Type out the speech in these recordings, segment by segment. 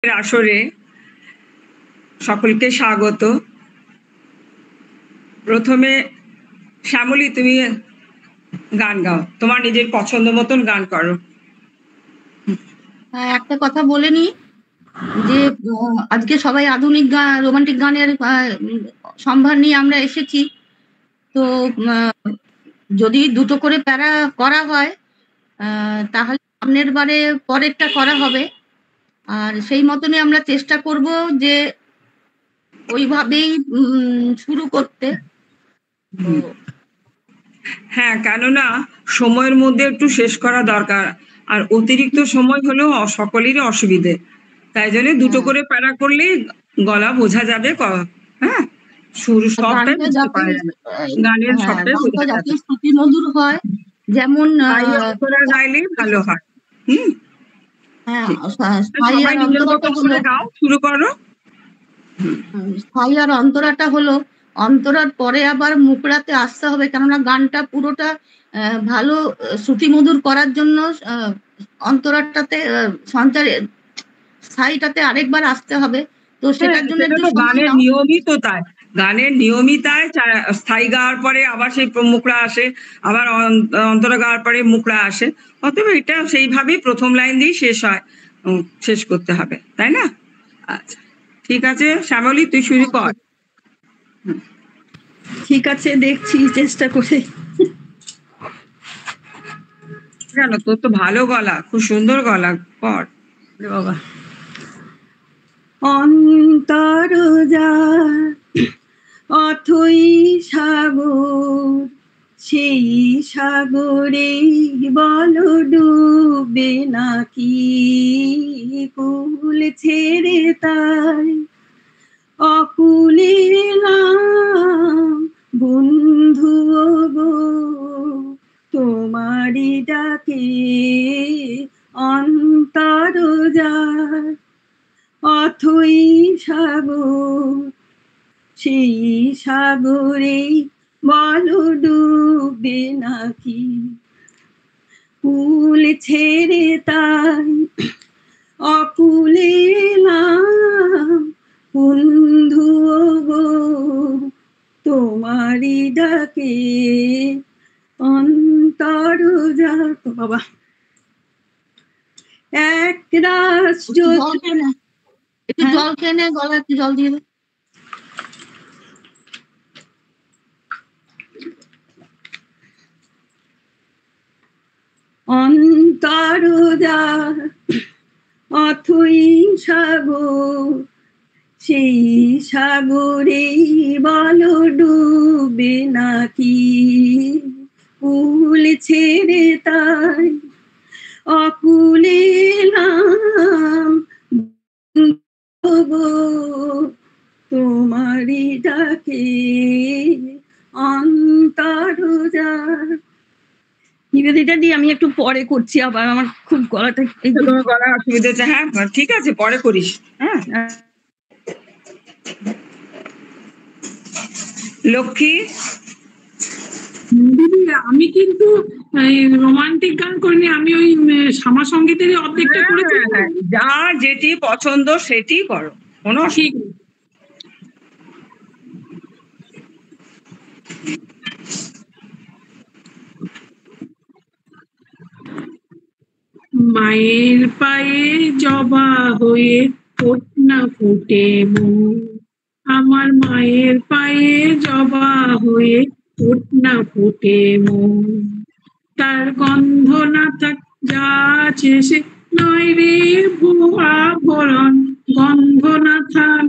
আসরে সকলকে স্বাগত। প্রথমে শ্যামলী তুমি গান গাও, তোমার নিজের পছন্দ মতন গান করো। একটা কথা বলে নি যে আজকে সবাই আধুনিক গান, রোমান্টিক গানের সম্ভার নিয়ে আমরা এসেছি। তো যদি দুটো করে প্যারা করা হয় তাহলে সামনের বারে পরেরটা করা হবে, আর সেই মতনই আমরা চেষ্টা করব যে ওইভাবেই শুরু করতে। হ্যাঁ, কেননা সময়ের মধ্যে একটু শেষ করা দরকার, আর অতিরিক্ত সময় হলেও সকলেরই অসুবিধে। তাই জন্য দুটো করে প্যারা করলেই গলা বোঝা যাবে। হ্যাঁ, সুর সবটাই বুঝতে পারা যাবে, গানের সবটাই বোঝা যাবে। শ্রুতিমধুর হয়, যেমন গাইলেই ভালো হয়। শুরু করো। স্থায়ী আর অন্তরাটা হলো, অন্তরার পরে আবার মুখড়াতে আসতে হবে, কেননা গানটা পুরোটা ভালো শ্রুতিমধুর করার জন্য অন্তরাটাতে সঞ্চারে স্থায়ীটাতে আরেকবার আসতে হবে। তো সেটার জন্য গানের নিয়মিততায়, গানের নিয়মিতায় স্থায়ী গাওয়ার পরে আবার সেই মুখড়া আসে, আবার অন্তরা গাওয়ার পরে মুখড়া আসে। অতএব এটা সেইভাবেই প্রথম লাইন দিয়ে শেষ হয়, শেষ করতে হবে, তাই না? আচ্ছা, ঠিক আছে শ্যামলী, তুই শুরু কর। ঠিক আছে, দেখছি চেষ্টা করে। কেন, তোর তো ভালো গলা, খুব সুন্দর গলা, কর বাবা। অন্তর যা অথই সাগর, সেই সাগরে বল ডুবে নাকি কুল ছেড়ে তাই অকুলে নাম বন্ধু গো তোমারি ডাকে অন্তর যায় অথই সাগর, সেই সাগরে বল ডুবে নাকি কুল ছেড়ে তাই অকুলে নাম বন্ধু গো তোমারি ডাকে অন্তর যাক। বাবা, এক রাস একটু জল খেয়ে নে, গলা একটু জল দিয়ে দে। অন্তর যাক অথই সাগর, সেই সাগরে বল ডুবে নাকি কুল ছেড়ে তাই অকুলে নাম তোমারি ডাকে অন্তর যাক। নিবেদিতা দি, আমি একটু পরে করছি, আবার আমার খুব গলাটা গলা অসুবিধা হচ্ছে। হ্যাঁ ঠিক আছে, পরে করিস। হ্যাঁ, লক্ষ্মী। দিদি, আমি কিন্তু রোমান্টিক গান করিনি, আমি ওই শ্যামা সঙ্গীতেরই অর্ধেকটা করেছি। যা যেটি পছন্দ সেটি করো, কোনো ঠিক। মায়ের পায়ে জবা হয়ে ফোট না ফুটে মন, আমার মায়ের পায়ে জবা হয়ে ফোট না ফুটে মন, তার গন্ধ না থাক যা আছে সে নয় রে ভুয়া ভরণ, গন্ধ না থাক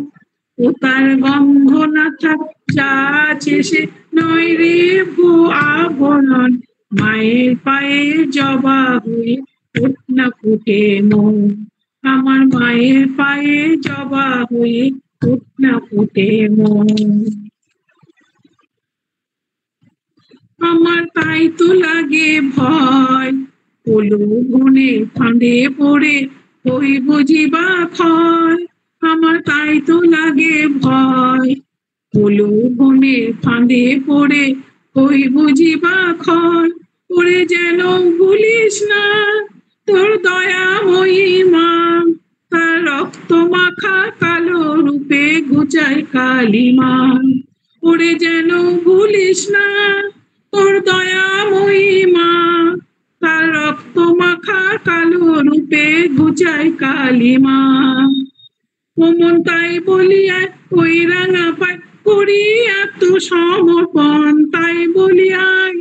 ও তার গন্ধ না থাক যা আছে সে নয় রে ভুয়া ভরণ, মায়ের পায়ে জবা হয়ে ফোট না ফুটে মন, আমার মায়ের পায়ে জবা হয়ে ফোট না ফুটে মন। আমার তাই তো লাগে ভয়, প্রলোভনে ফাঁদে পড়ে ওই বুঝিবা ক্ষয়, আমার তাই তো লাগে ভয়, প্রলোভনে ফাঁদে পড়ে ওই বুঝিবা ক্ষয়, ওরে যেন ভুলিস না তোর দয়াময়ী মা, তার রক্ত কালিমা। ওরে যেন ভুলিস না তোর দয়াময়ী মা, তার রক্ত মাখা কালো রূপে ঘুচায় কালিমা। ওমন তাই বলিয়া ওই রাঙা পায় করি আত্মসমর্পণ, তাই বলিয়ায়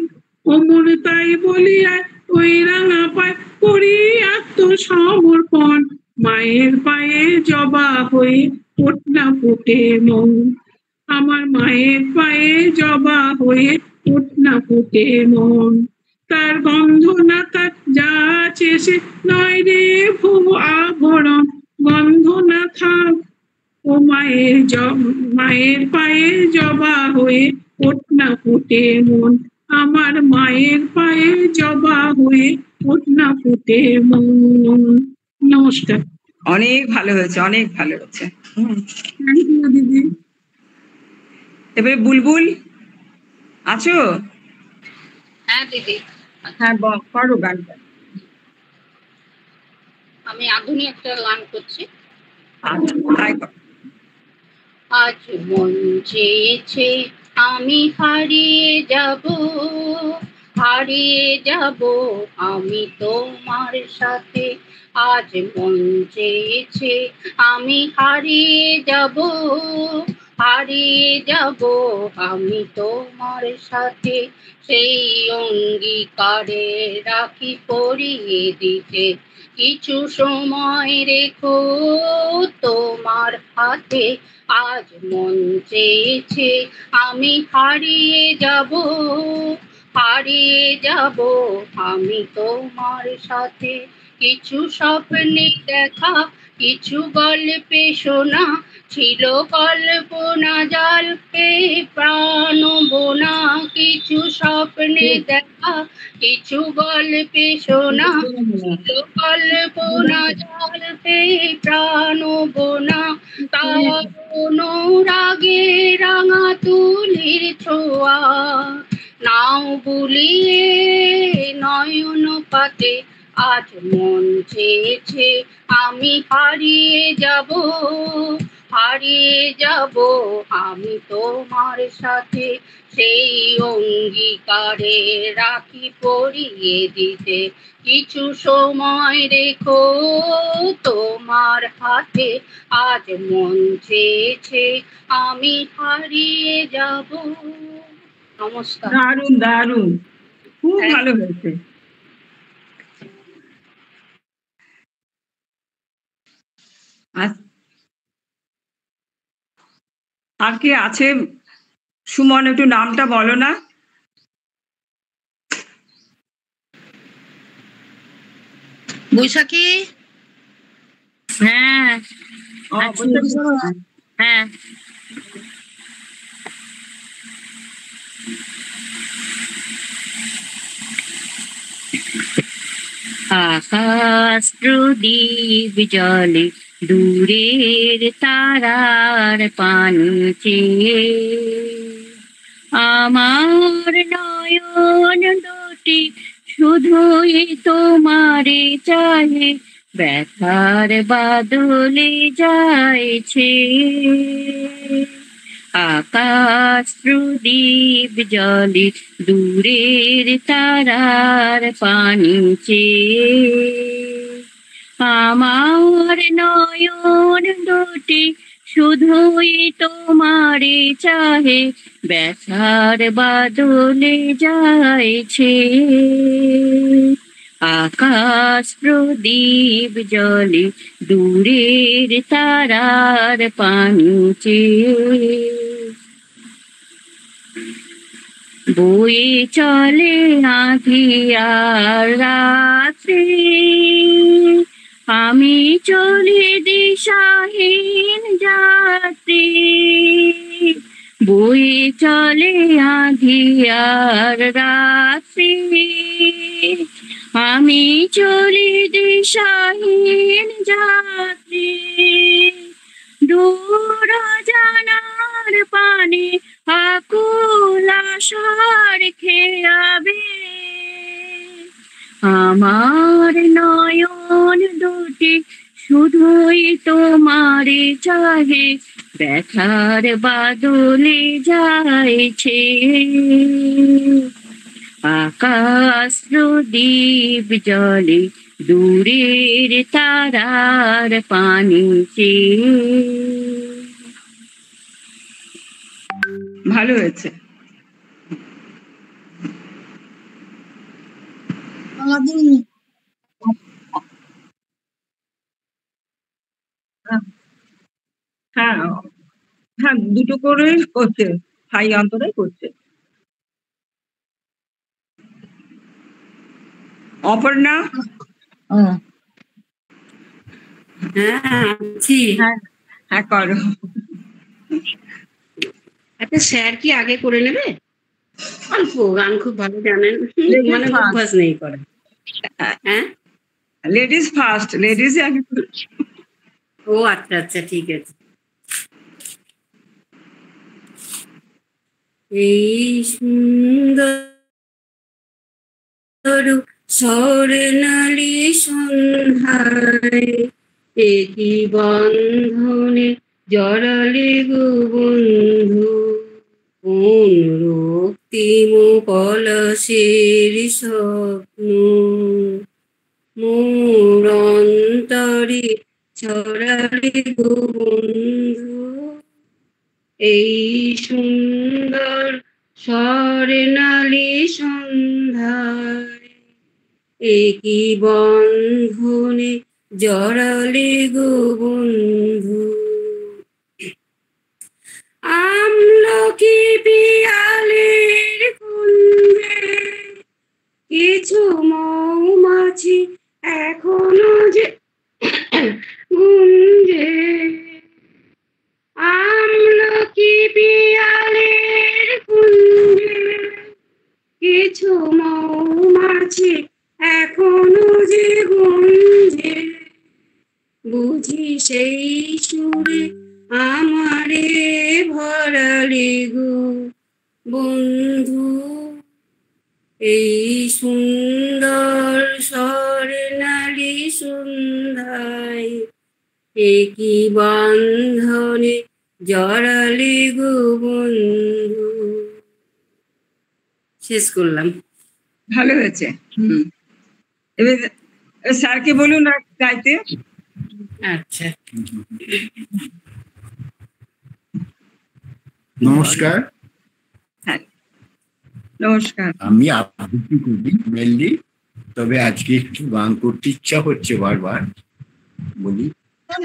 ওমন তাই বলিয়ায় ওই রাঙা পায় করি আত্মসমর্পণ। মায়ের পায়ে জবা হয়ে ফোট না ফোটে মন, আমার মায়ের পায়ে জবা হয়ে ফোট না ফোটে মন। তার গন্ধ না থাক যা আছে সে নয় রে ভুব আভরণ, গন্ধ না থাক ও মায়ের পায়ে জবা হয়ে ফোট না ফোটে মন, আমার মায়ের পায়ে জবা হয়ে ফোট না ফোটে মন। নমস্কার। অনেক ভালো হয়েছে, অনেক ভালো হয়েছে। থ্যাংক ইউ দিদি। এবারে বুলবুল আছো? হ্যাঁ দিদি, হ্যাঁ করো গানটা। আমি আধুনিক একটা গান করছি। আচ্ছা তাই করো। আজ মন চেয়েছে আমি হারিয়ে যাব, হারিয়ে যাব আমি তোমার সাথে। আজ মন চেয়েছে আমি হারিয়ে যাব, হারিয়ে যাব আমি তোমার সাথে। সেই অঙ্গীকারে রাখি পরিয়ে দিতে, কিছু সময় রেখো তোমার হাতে। আজ মন চেয়েছে আমি হারিয়ে যাব, হারিয়ে যাব আমি তোমার সাথে। কিছু স্বপ্নে দেখা, কিছু গল্পে শোনা, ছিল কল্পনা জাল এ প্রাণ বোনা। কিছু স্বপ্নে দেখা, কিছু গল্পে শোনা, ছিল কল্পনা জাল এ প্রাণ বোনা। তার অনুরাগে রাঙা তুলির ছোঁয়া, নাও বুলিয়ে নয়ন পাতে। আজ মন চেয়েছে আমি হারিয়ে যাব, হারিয়ে যাব আমি তোমার সাথে। সেই অঙ্গীকারে রাখি পরিয়ে দিতে, কিছু সময় রেখো তোমার হাতে। আজ মন চেয়েছে আমি হারিয়ে যাব। নমস্কার। দারুণ দারুণ, খুব ভালো হয়েছে। আর কে আছে? সুমন একটু নামটা বলো না। বৈশাখী। হ্যাঁ হ্যাঁ আকাশ প্রদীপ জলে দূরের তারার পানি চেয়ে, আমার নয়ন দুটি শুধুই তোমারে চাহে, ব্যথার বাদলে যাইছে। আকাশ প্রদীপ জলে দূরের তারার পানি চেয়ে, আমার নয়ন দুটি শুধুই তোমারে চাহে, ব্যথার বাদলে যাইছে। আকাশ প্রদীপ জলে দূরের তারার পানি চেয়ে, বয়ে চলে আঁধিয়ার রাত্রি, আমি চলি দিশাহীন যাত্রী। বয়ে চলে আঁধিয়ার রাত্রি, আমি চলি দিশাহীন যাত্রী। দূর জানার পানে আকুল আশার খেয়াবে, আমার নয়ন দুটি শুধুই তোমারে চাহে, ব্যথার বাদলে যাইছে, আকাশ প্রদীপ জলে দূরের তারার পানিতে। ভালো হয়েছে। হ্যাঁ হ্যাঁ, দুটো করে করছে, হাই অন্তরে করছে। অপর্ণা। হ্যাঁ হ্যাঁ হ্যাঁ করো। একটা স্যার কি আগে করে নেবে? অল্প গান খুব ভালো জানেন, মানে অভ্যাস নেই করে। হ্যাঁ লেডিস ফার্স্ট, লেডিস আগে। ও আচ্ছা আচ্ছা ঠিক আছে। এই সুন্দর স্বর্ণালী সন্ধ্যায় একই বন্ধনে জড়ালে গো বন্ধু, কোন রক্তিম পলাশের স্বপ্ন মোর অন্তরে ছড়ালে গো বন্ধু। এই সুন্দর স্বর্ণালী সন্ধ্যায় একই বন্ধনে জড়ালে গো বন্ধু, আমলকি পিয়ালের কুঞ্জে কিছু মৌমাছি এখনো যে গুঞ্জে, আমলকি পিয়ালের কুঞ্জে কিছু মৌমাছি এখনো যে গুঞ্জে, বুঝি সেই সুরে আমারে ভরালে গো বন্ধু। এই সুন্দর স্বর্ণালী সন্ধ্যায় একই বন্ধনে জড়ালে গো বন্ধু। শেষ করলাম। ভালো হয়েছে। এবার স্যারকে বলুন গাইতে। আচ্ছা নমস্কার। হ্যাঁ নমস্কার। আমি আবৃত্তি করি মেনলি, তবে আজকে একটু গান করতে ইচ্ছা হচ্ছে বারবার, বলি।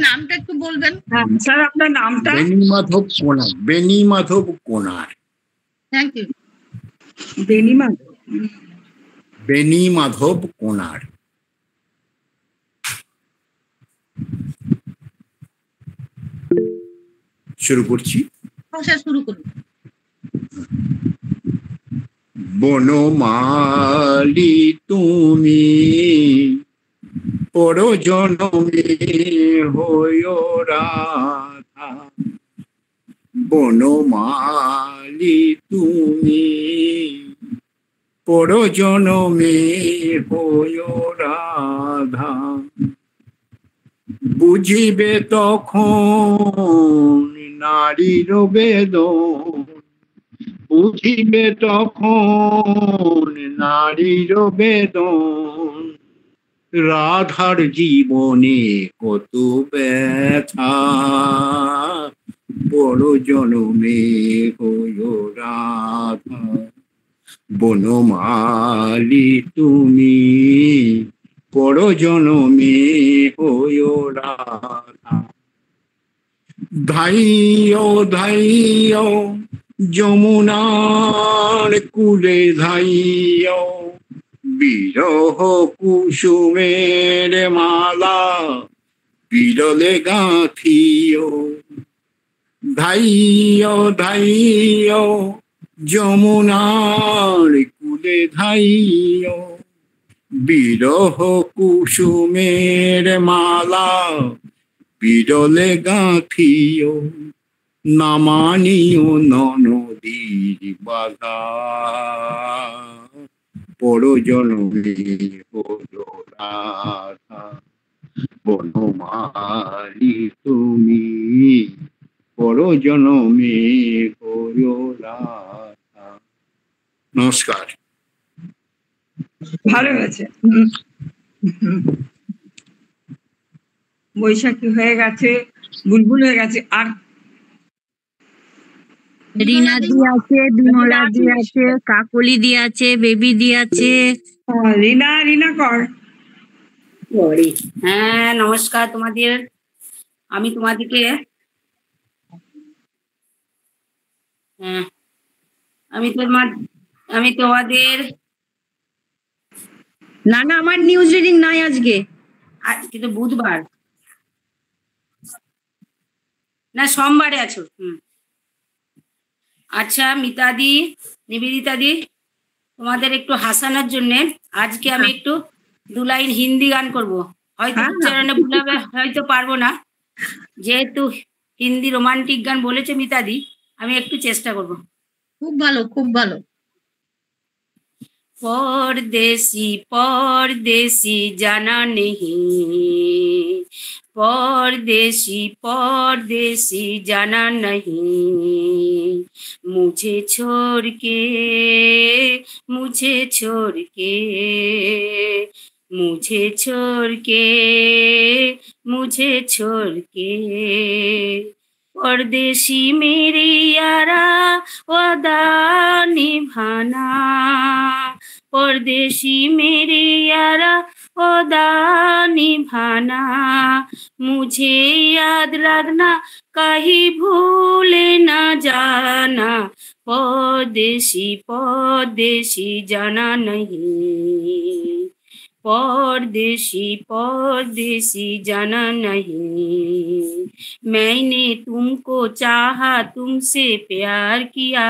নামটা একটু বলবেন? হ্যাঁ স্যার আপনার নামটা? বেণীমাধব কোনার। বেণীমাধব কোনার। Thank you. বেণীমাধব। বেণীমাধব কোনার। শুরু করছি। শুরু করুন। বনমালী তুমি পরজনমে হইও রাধা, বনমালী তুমি পরজনমে হইও রাধা, বুঝিবে তখন নারীর বেদন, বুঝিবে তখন নারীর বেদন, রাধার জীবনে কত ব্যথা, বড় জনমে হইও রাধা, বনমালী তুমি বড় জনমে হইও রাধা। ধাইও ধাইও যমুনার কুলে ধাইও, বিরহ কুসুমের মালা বিরলে গাঁথিও, ধাইও ধাইও যমুনার কুলে ধাইও, বিরহ কুসুমের মালা বিরলে গাঁথিও, নামানিও ননদীর বাধা, বড় জনমে হলো রাধা, বনমালী তুমি পর জনমে হইও রাধা। নমস্কার। ভালো হয়েছে। বৈশাখী হয়ে গেছে, বুলবুল হয়ে গেছে, আর রিনা দি আছে, বিমলা দি আছে, কাকলি দি আছে, বেবি দি আছে। রিনা, রিনা কর। হ্যাঁ নমস্কার তোমাদের। আমি তোমাদেরকে আমি তোমাদের না না, আমার নিউজ রিডিং নাই আজকে। আজকে তো বুধবার, না সোমবারে আছো। আচ্ছা মিতাদি, নিবেদিতাদি, তোমাদের একটু হাসানোর জন্য আজকে আমি একটু 2 লাইন হিন্দি গান করব। হয়তো উচ্চারণে ভুল হবে, হয়তো পারবো না, যেহেতু হিন্দি রোমান্টিক গান বলেছে মিতাদি, আমি একটু চেষ্টা করব। খুব ভালো, খুব ভালো। परदेसी परदेसी जाना नहीं, परदेसी परदेसी जाना नहीं, मुझे छोड़ के मुझे छोड़ के मुझे छोड़ के मुझे छोड़ के, परदेसी मेरे यारा वादा निभाना, परदेसी मेरे यारा वादा निभाना, मुझे याद रखना कहीं भूले ना जाना, परदेसी परदेसी जाना नहीं, परदेसी परदेसी जाना नहीं, मैंने तुमको चाहा तुमसे प्यार किया,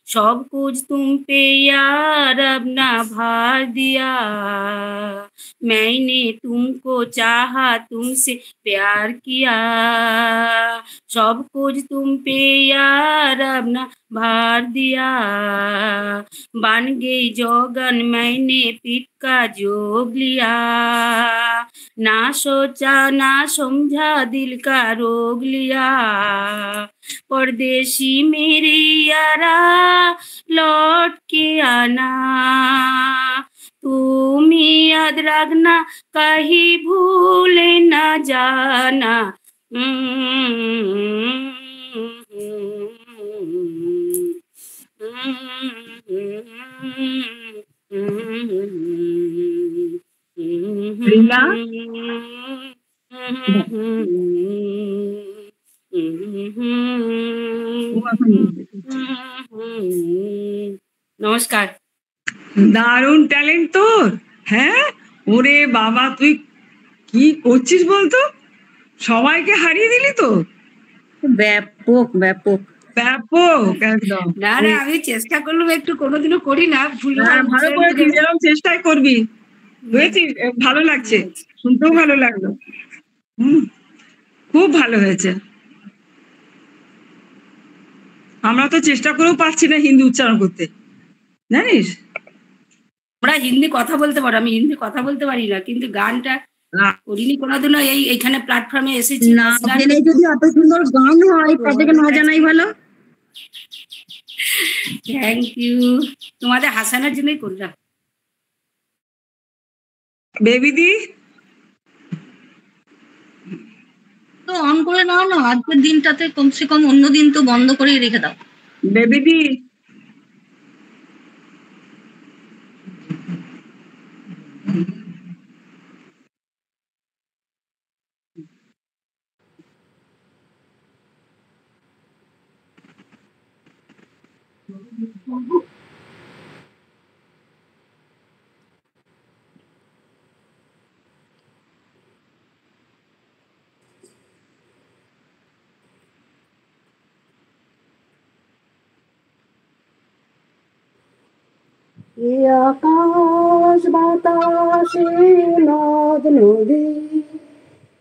सब कुछ तुम पे यार अपना भार दिया, मैंने तुमको चाहा तुमसे प्यार किया, सब कुछ तुम पे यार अपना भार दिया, बन गई जोगन मैंने पीठ का जोग लिया, ना सोचा ना समझा दिल का रोग लिया, परदेसी मेरे यारा लौट के आना, तुम याद रखना कहीं भूले ना जाना, রিনা, নমস্কার। দারুণ ট্যালেন্ট তোর। হ্যাঁ, ওরে বাবা, তুই কি করছিস বলতো? সবাইকে হারিয়ে দিলি তো। ব্যাপক ব্যাপক ব্যাপক একদম। না না, আমি চেষ্টা করলাম, একটু কোনোদিনও করি না, ভুল ভালো করে তুই যেরকম চেষ্টাই করবি। বুঝেছিস? ভালো লাগছে, শুনতেও ভালো লাগলো। খুব ভালো হয়েছে। আমরা তো চেষ্টা করেও পারছি না হিন্দি উচ্চারণ করতে, জানিস? আমরা হিন্দি কথা বলতে পারো, আমি হিন্দি কথা বলতে পারি না, কিন্তু গানটা করিনি কোনোদিনও। এইখানে প্ল্যাটফর্মে এসেছি, না, জেনে যদি এত সুন্দর গান হয় তার থেকে না জানাই ভালো। থ্যাংক ইউ, তোমাদের হাসানোর জন্যই করলাম। বেবিদি তো অন করে নাও না, আজকের দিনটাতে কমসে কম, অন্য দিন তো বন্ধ করেই রেখে দাও। বেবিদি এ আকাশ বাতাসে নদ নদী,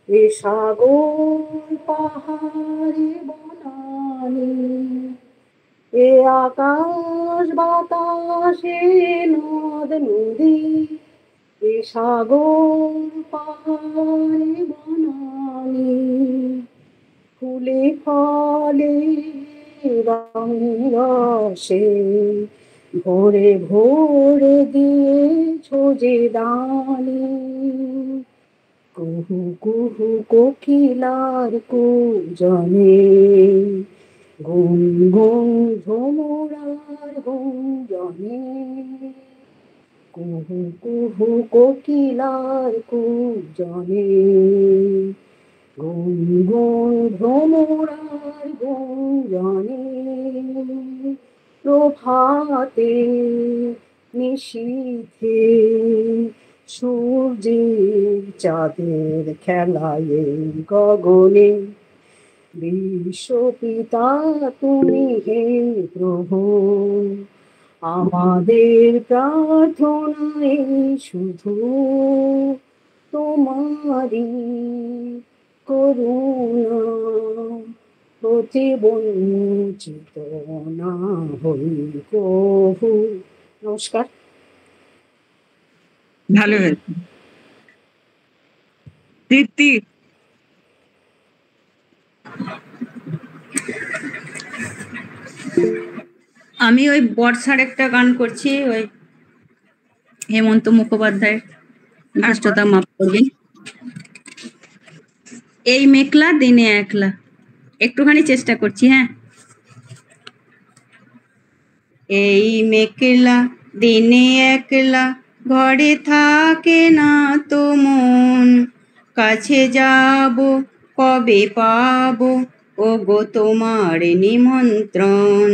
এ সাগর পাহাড়ে বনানি, এ আকাশ বাতাসে নদ নদী, এ সাগর পাহাড়ে বনানি, ফুলে ফলে রসে ভোরে ভোরে দিয়েছ যে দানি, কুহু কুহু কোকিলার কুজনে গুন গুন ভ্রমরার গুঞ্জনে, কুহু কুহু কোকিলার কুজনে গুন গুন ভ্রমরার গুঞ্জনে, প্রভাতে নিশীথে সূর্যের চাঁদের খেলায় গগনে, বিশ্বপিতা তুমি হে প্রভু, আমাদের প্রার্থনায় শুধু তোমারি করুণা, প্রতিবঞ্চিত না হই প্রভু। নমস্কার। ভালো হয়েছে। তৃপ্তি, আমি ওই বর্ষার একটা গান করছি, ওই হেমন্ত মুখোপাধ্যায়, ধৃষ্টতা মাপ করবেন। এই মেঘলা দিনে একলা, একটুখানি চেষ্টা করছি। হ্যাঁ, এই মেঘলা দিনে একলা ঘরে থাকে না তো মন, কাছে যাব কবে পাবো ও গো তোমার নিমন্ত্রণ।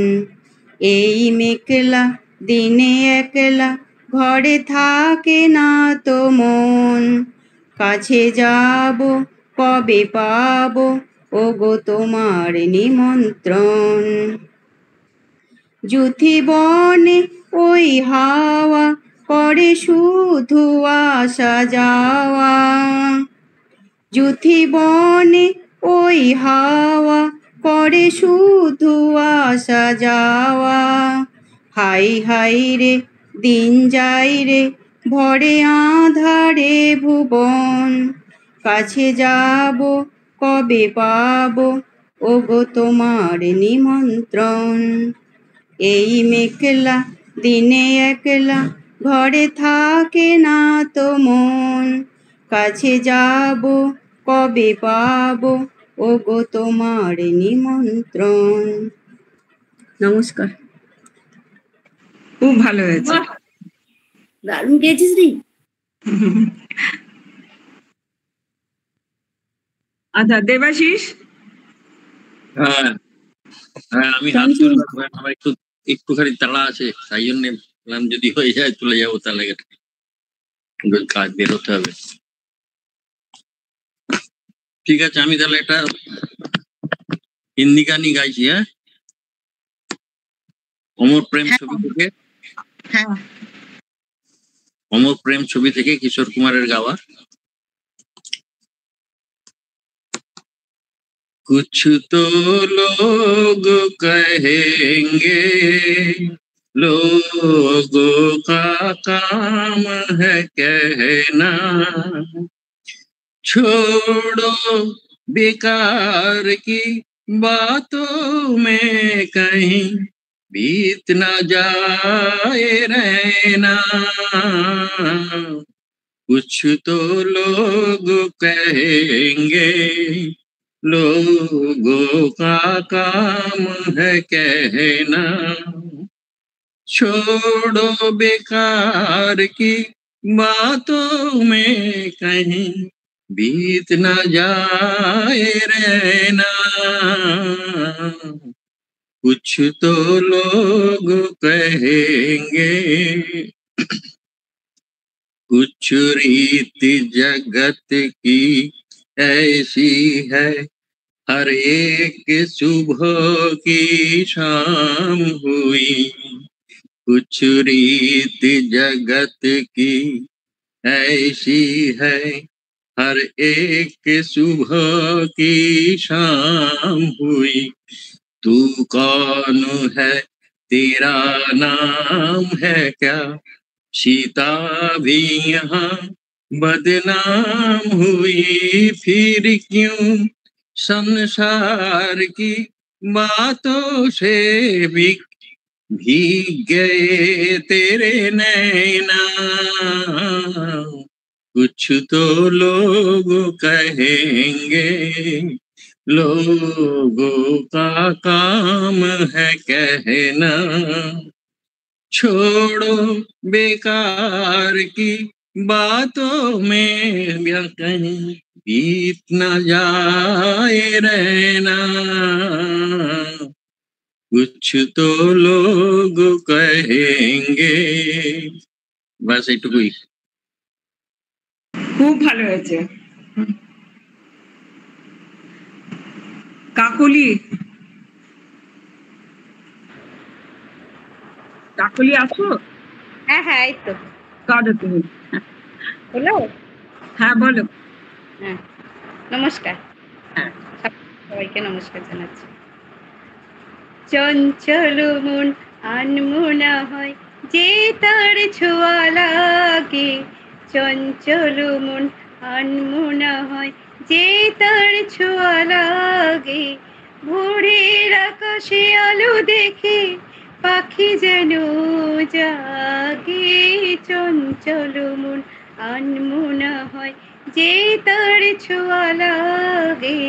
এই মেঘলা দিনে একলা ঘরে থাকে না তো মন, কাছে যাব কবে পাবো ও গো তোমার নিমন্ত্রণ। যুথি বনে ওই হাওয়া করে শুধু আসা যাওয়া, যুথি বনে ওই হাওয়া করে শুধু আসা যাওয়া। হাই হাই রে দিন যাই রে ভরে আঁধারে ভুবন, কাছে যাব কবে পাবো ও গো তোমার নিমন্ত্রণ। এই মেঘলা দিনে একলা ঘরে থাকে না তো মন, কাছে যাব কবে পাবো ও গো তোমার নিমন্ত্রণ। নমস্কার। খুব ভালো হয়েছে। বাহ, দারুণ গেয়েছিস রে। আচ্ছা, দেবাশিস। হ্যাঁ হ্যাঁ, আমি হাত তুললাম, আমার একটুখানি তাড়া আছে, তাই জন্য বললাম যদি হয়ে যায় চলে যাবো, তাহলে কাজ বেরোতে হবে। ঠিক আছে, আমি তাহলে একটা হিন্দি গানই গাইছি। হ্যাঁ, অমর প্রেম ছবি থেকে, অমর প্রেম ছবি থেকে কিশোর কুমারের গাওয়া। कुछ तो लोग कहेंगे लोगों का काम है कहना, छोड़ो बेकार की बातों में कहीं बीत न जाए रहना। कुछ तो लोग कहेंगे लोगों का काम है कहना, छोड़ो बेकार की बातों में कहीं बीत न जाए रहना। कुछ तो लोग कहेंगे, कुछ रीत जगत की ऐसी है, हर एक सुबह की शाम हुई। कुछ रीत जगत की ऐसी है, हर एक सुबह की शाम हुई। तू कौन है, तेरा नाम है क्या, सीता भी यहाँ बदनाम हुई। फिर क्यों संसार की बातों से भीग गए तेरे नैना, कुछ तो लोग कहेंगे, लोगों का काम है कहना, छोड़ो बेकार की बातों में कहीं बीत न जाए रहना, कुछ तो लोग कहेंगे। बस এইটুকুই। খুব ভালো হয়েছে। কাকলি, কাকলি আছো? হ্যাঁ হ্যাঁ, এই তো কারো তুমি? হলো। হ্যাঁ বলো। হ্যাঁ, নমস্কার। হ্যাঁ। সবাইকে নমস্কার জানাচ্ছি। চঞ্চল মন আনমনা হয় যে তার ছোঁয়া লাগে, চঞ্চল মন আনমনা হয় যে তার ছোঁয়া লাগে, ভোরের আকাশে আলো দেখে পাখি যেন জাগে, চঞ্চল মন আনমনা হয় যে তার ছোঁয়া লাগে।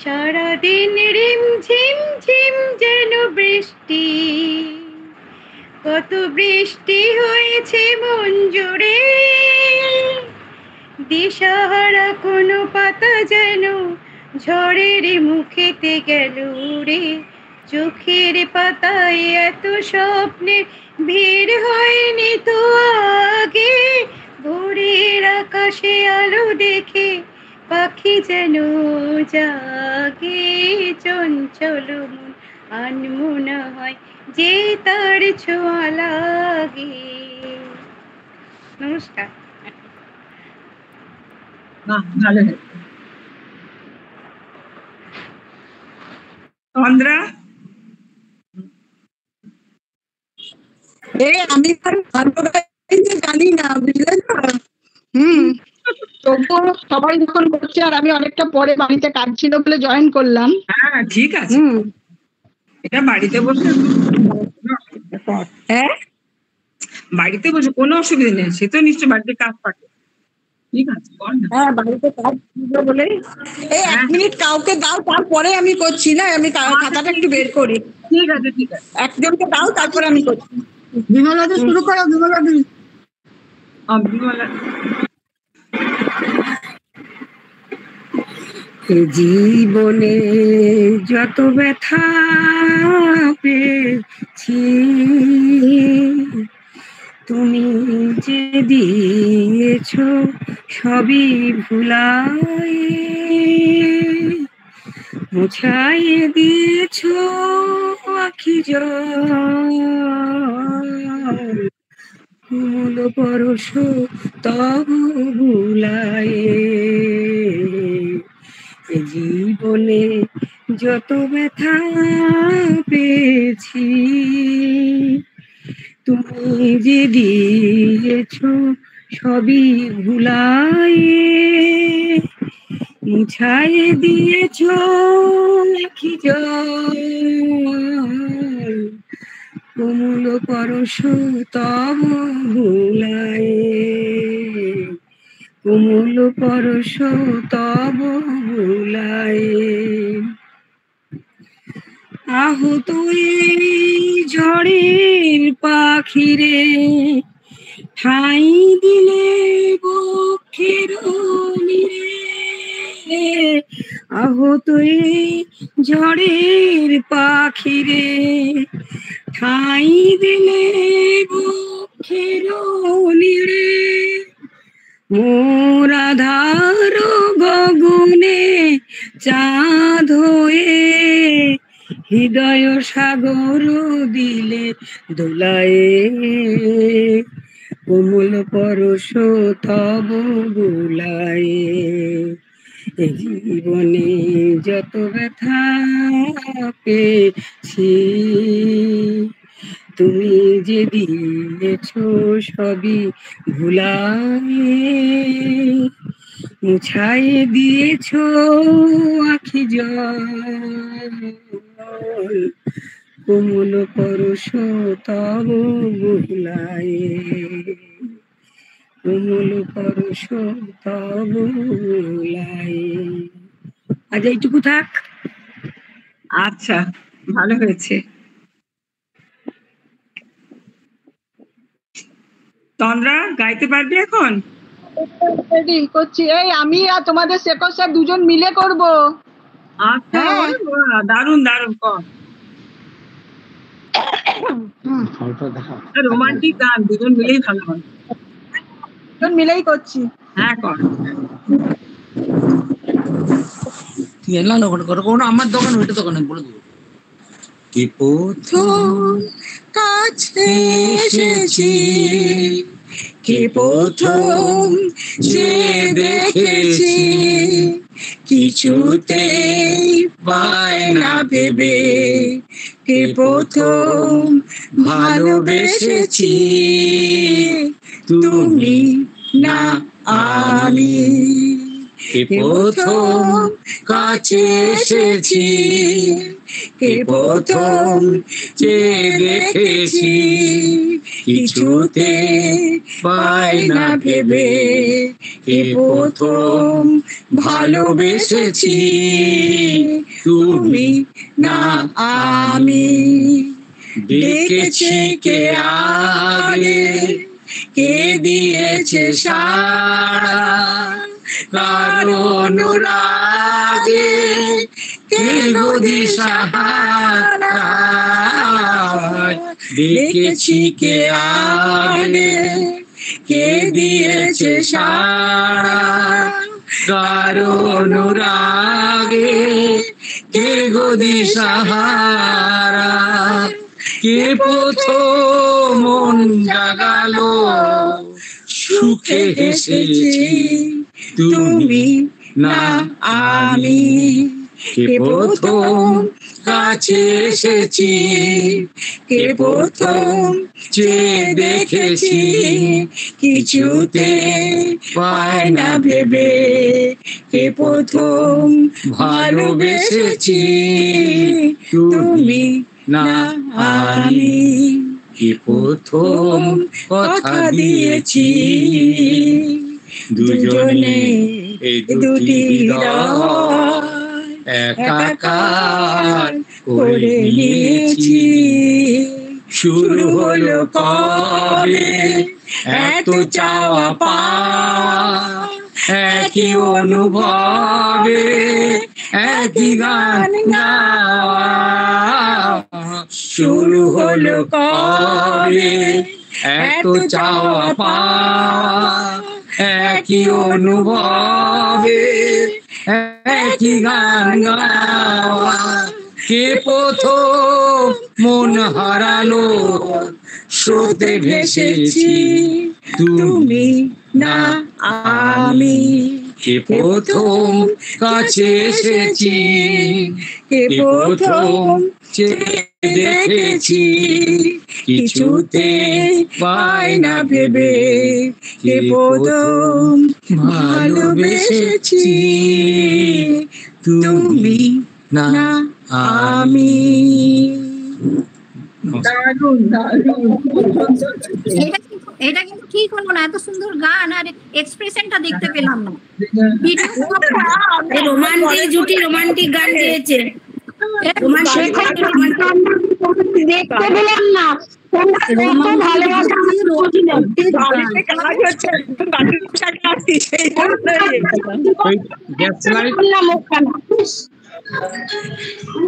সারাদিন রিম ঝিম ঝিম যেন বৃষ্টি, কত বৃষ্টি হয়েছে মন জুড়ে, দিশাহারা কোনো পাতা যেন ঝড়ের মুখেতে গেল রে, চোখের পাতায় এত স্বপ্নের ভিড় হয়নি তো আগে, ভোরের আকাশে আলো দেখে পাখি যেন জাগে, চঞ্চল মন আনমনা হয় যে তার ছোঁয়া লাগে। নমস্কার। ভালো হয়েছে। তন্দ্রা, আমি জানি না, বুঝলে তো। তবুও সবাই যখন করছে আর আমি অনেকটা পরে বাড়িতে কাজ ছিল বলে জয়েন করলাম। হ্যাঁ ঠিক আছে, এটা বাড়িতে বসে, হ্যাঁ বাড়িতে বসে কোনো অসুবিধা নেই, সে তো নিশ্চয় বাড়িতে কাজ থাকে। ঠিক আছে, হ্যাঁ বাড়িতে কাজ ছিল বলে। এই 1 মিনিট কাউকে দাও, তারপরে আমি করছি না, আমি খাতাটা একটু বের করি। ঠিক আছে ঠিক আছে, একজনকে দাও তারপরে আমি করছি। বিমলা দি শুরু করো, বিমলা দি। জীবনে যত ব্যথা পেয়েছি তুমি যে দিয়েছ সবই ভুলাই, মুছাইয়ে দিয়েছ আখি জল, কুমল পরশ তব বুলায়ে, জীবনে যত ব্যথা পেয়েছি তুমি যে দিয়েছ সবই ভুলায়ে, মুছাইয়ে দিয়েছ আখি জল, কোমল পরশ তব ভুলায়ে, কোমল পরশ তব ভুলায়ে। আহত এই ঝড়ের পাখিরে ঠাই দিলে বক্ষের নীড়ে, আহত এই ঝড়ের পাখিরে ঠাই দিলে বক্ষের নীড়ে, মোর আধার গগনে চাঁদ হয়ে হৃদয় সাগর দিলে দোলায়ে, কোমল পরশ তব বুলায়ে, জীবনে যত ব্যথা পেয়েছি তুমি যে দিয়েছ সবই ভুলায়ে, মুছায়ে দিয়েছ আখি জল, কোমল পরশ তব বুলায়ে, কোমল পরশ তব বুলায়ে। আজ এইটুকু থাক। আচ্ছা, ভালো হয়েছে। তন্দ্রা গাইতে পারবি এখন? রেডি করছি। এই আমি আর তোমাদের শেখর স্যার দুজন মিলে করব। আচ্ছা, হ্যাঁ। ওরে বাবা, দারুণ দারুণ, কর। রোমান্টিক গান দুজন মিলেই ভালো হয়। দুজন মিলেই করছি। হ্যাঁ, কর। আমার দোকান ওইটা দোকানে বলে দেবো। কি প্রথম কাছে এসেছি, কে প্রথম যে দেখেছি, কিছুতেই পায় না ভেবে, কে প্রথম ভালোবেসেছি, তুমি না আমি। কে প্রথম কাছে এসেছি, কে প্রথম যে দেখেছি, কিছুতে পাই না ভেবে, কে প্রথম ভালোবেসেছি, তুমি না আমি। ডেকেছি কে আগে, কে দিয়েছে সাড়া, কারো অনুরাগে কে গো দিশাহারা। ডেকেছি কে আগে, কে দিয়েছে সাড়া, কারো অনুরাগে কে গো দিশাহারা। কে প্রথম মন জাগালো, সুখে হেসেছি, তুমি না আমি। কে প্রথম কাছে এসেছি, কে প্রথম যে দেখেছি, কিছুতে পায় না ভেবে, কে প্রথম ভালোবেসেছি, তুমি না আমি। কে প্রথম কথা দিয়েছি, দুজনে এই দুটি হৃদয় একাকার করে নিয়েছি। শুরু হলো কবে এত চাওয়া পাওয়া, একই অনুভবে একই গান গাওয়া। শুরু হলো কবে এত চাওয়া পাওয়া, একই অনুভবে একই গান গাওয়া। কে প্রথম মন হারালো, স্রোতে ভেসেছি, তুমি না আমি। কে প্রথম কাছে এসেছি, কে প্রথম দেখেছি, কিছুতে পাই না ভেবে, কে প্রথম ভালোবেসেছি, তুমি না আমি। দারুণ দারুণ। এটা কিন্তু ঠিক হলো না, এত সুন্দর গান আর এক্সপ্রেশনটা দেখতে পেলাম না। রোমান্টিক জুটি রোমান্টিক গান গেয়েছে। দেখতে পেলাম না।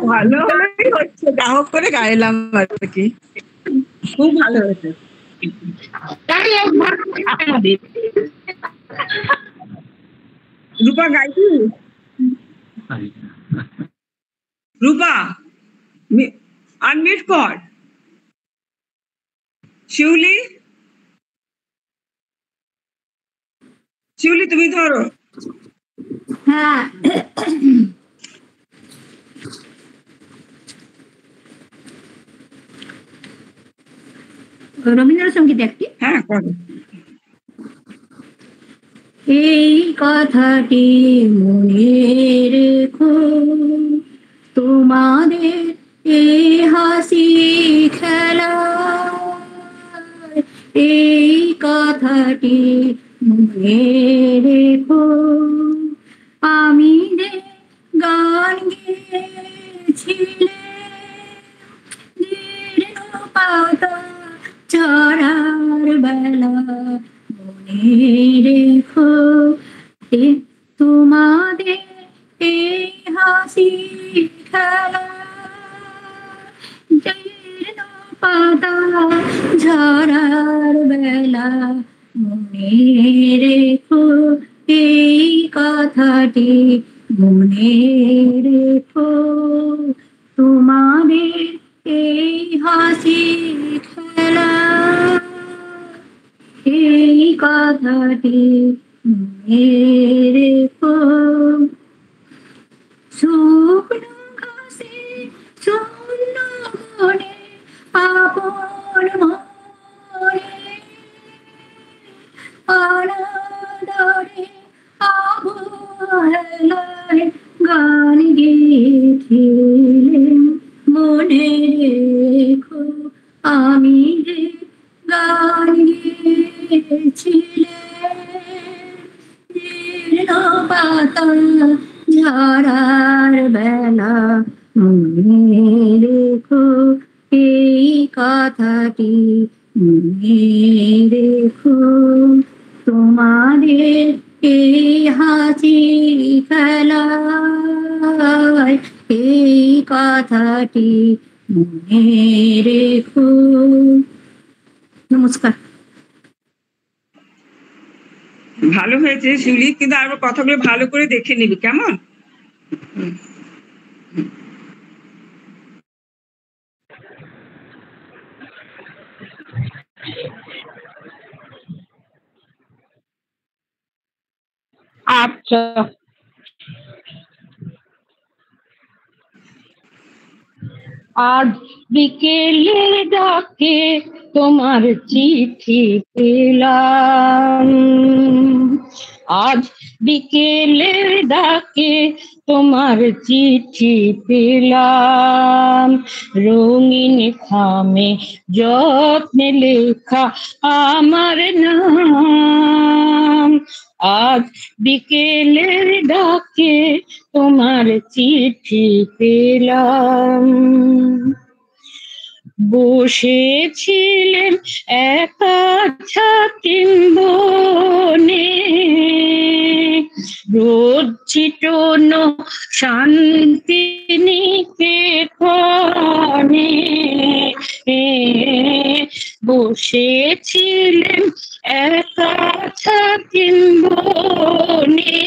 ভালো হচ্ছে, গ্রাহক করে গাইলাম আর কি। খুব ভালো হয়েছে। রূপা গাইবি? রূপা আনমিউট কর। শিউলি, শিউলি তুমি ধরো। হ্যাঁ, রবীন্দ্রসঙ্গীত একটি। হ্যাঁ, করো। এই কথাটি মনে রেখো, তোমাদের এই হাসি খেলা, এই কথাটি মনে রেখো। আমি যে গান গেয়েছিলে জীর্ণ পাতা ছড়ার বেলা, মনে রেখো তোমাদের এই হাসি খেলা, জীর্ণ পাতা ঝরার বেলা, মনে রেখো এই কথাটি মনে রেখো। তোমাদের এই হাসি খেলা, এই কথাটি মনে রেখো। শুকনো ঘাসে শূন্য মনে আপন মনে, অনাদরে অবহেলায় গান গেয়েছিলেন, মনে রেখো আমি যে গান গেয়েছিলেন, জীর্ণ পাতা ঝরার বেলা, মনে রেখো এই কথাটি মনে রেখো। তোমাদের এই হাসি খেলায়, এই কথাটি মনে রেখো। নমস্কার। ভালো হয়েছে শিউলি, কিন্তু আর কথাগুলো ভালো করে দেখে নিবি, কেমন? আচ্ছা। আজ বিকেলের ডাকে তোমার চিঠি পেলাম, আজ বিকেলের ডাকে তোমার চিঠি পেলাম, রঙিন খামে যত্নে লেখা আমার নাম। আজ বিকেলের ডাকে তোমার চিঠি পেলাম, বসেছিলেন একা ছাতিম বনে, রোদ ছিটানো শান্তি নিকেতনে, বসেছিলেন একা ছাতিম বনে,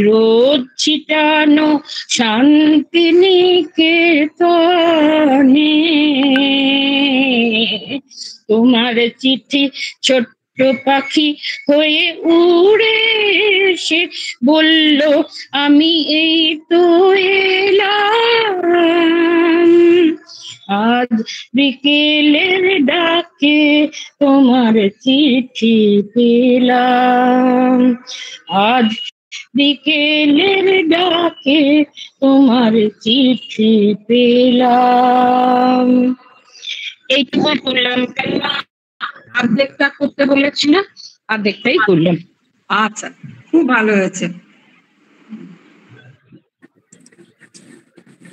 রোদ ছিটানো শান্তি নিকেতনে। তোমার চিঠি ছোট্ট পাখি হয়ে উড়ে এসে বলল আমি এই তো এলাম। আজ বিকেলের ডাকে তোমার চিঠি পেলাম, আজ বিকেলের ডাকে তোমার চিঠি পেলাম। এইটুকু করলাম, অর্ধেকটা করতে বলেছিল, অর্ধেকটাই করলাম। আচ্ছা, খুব ভালো হয়েছে।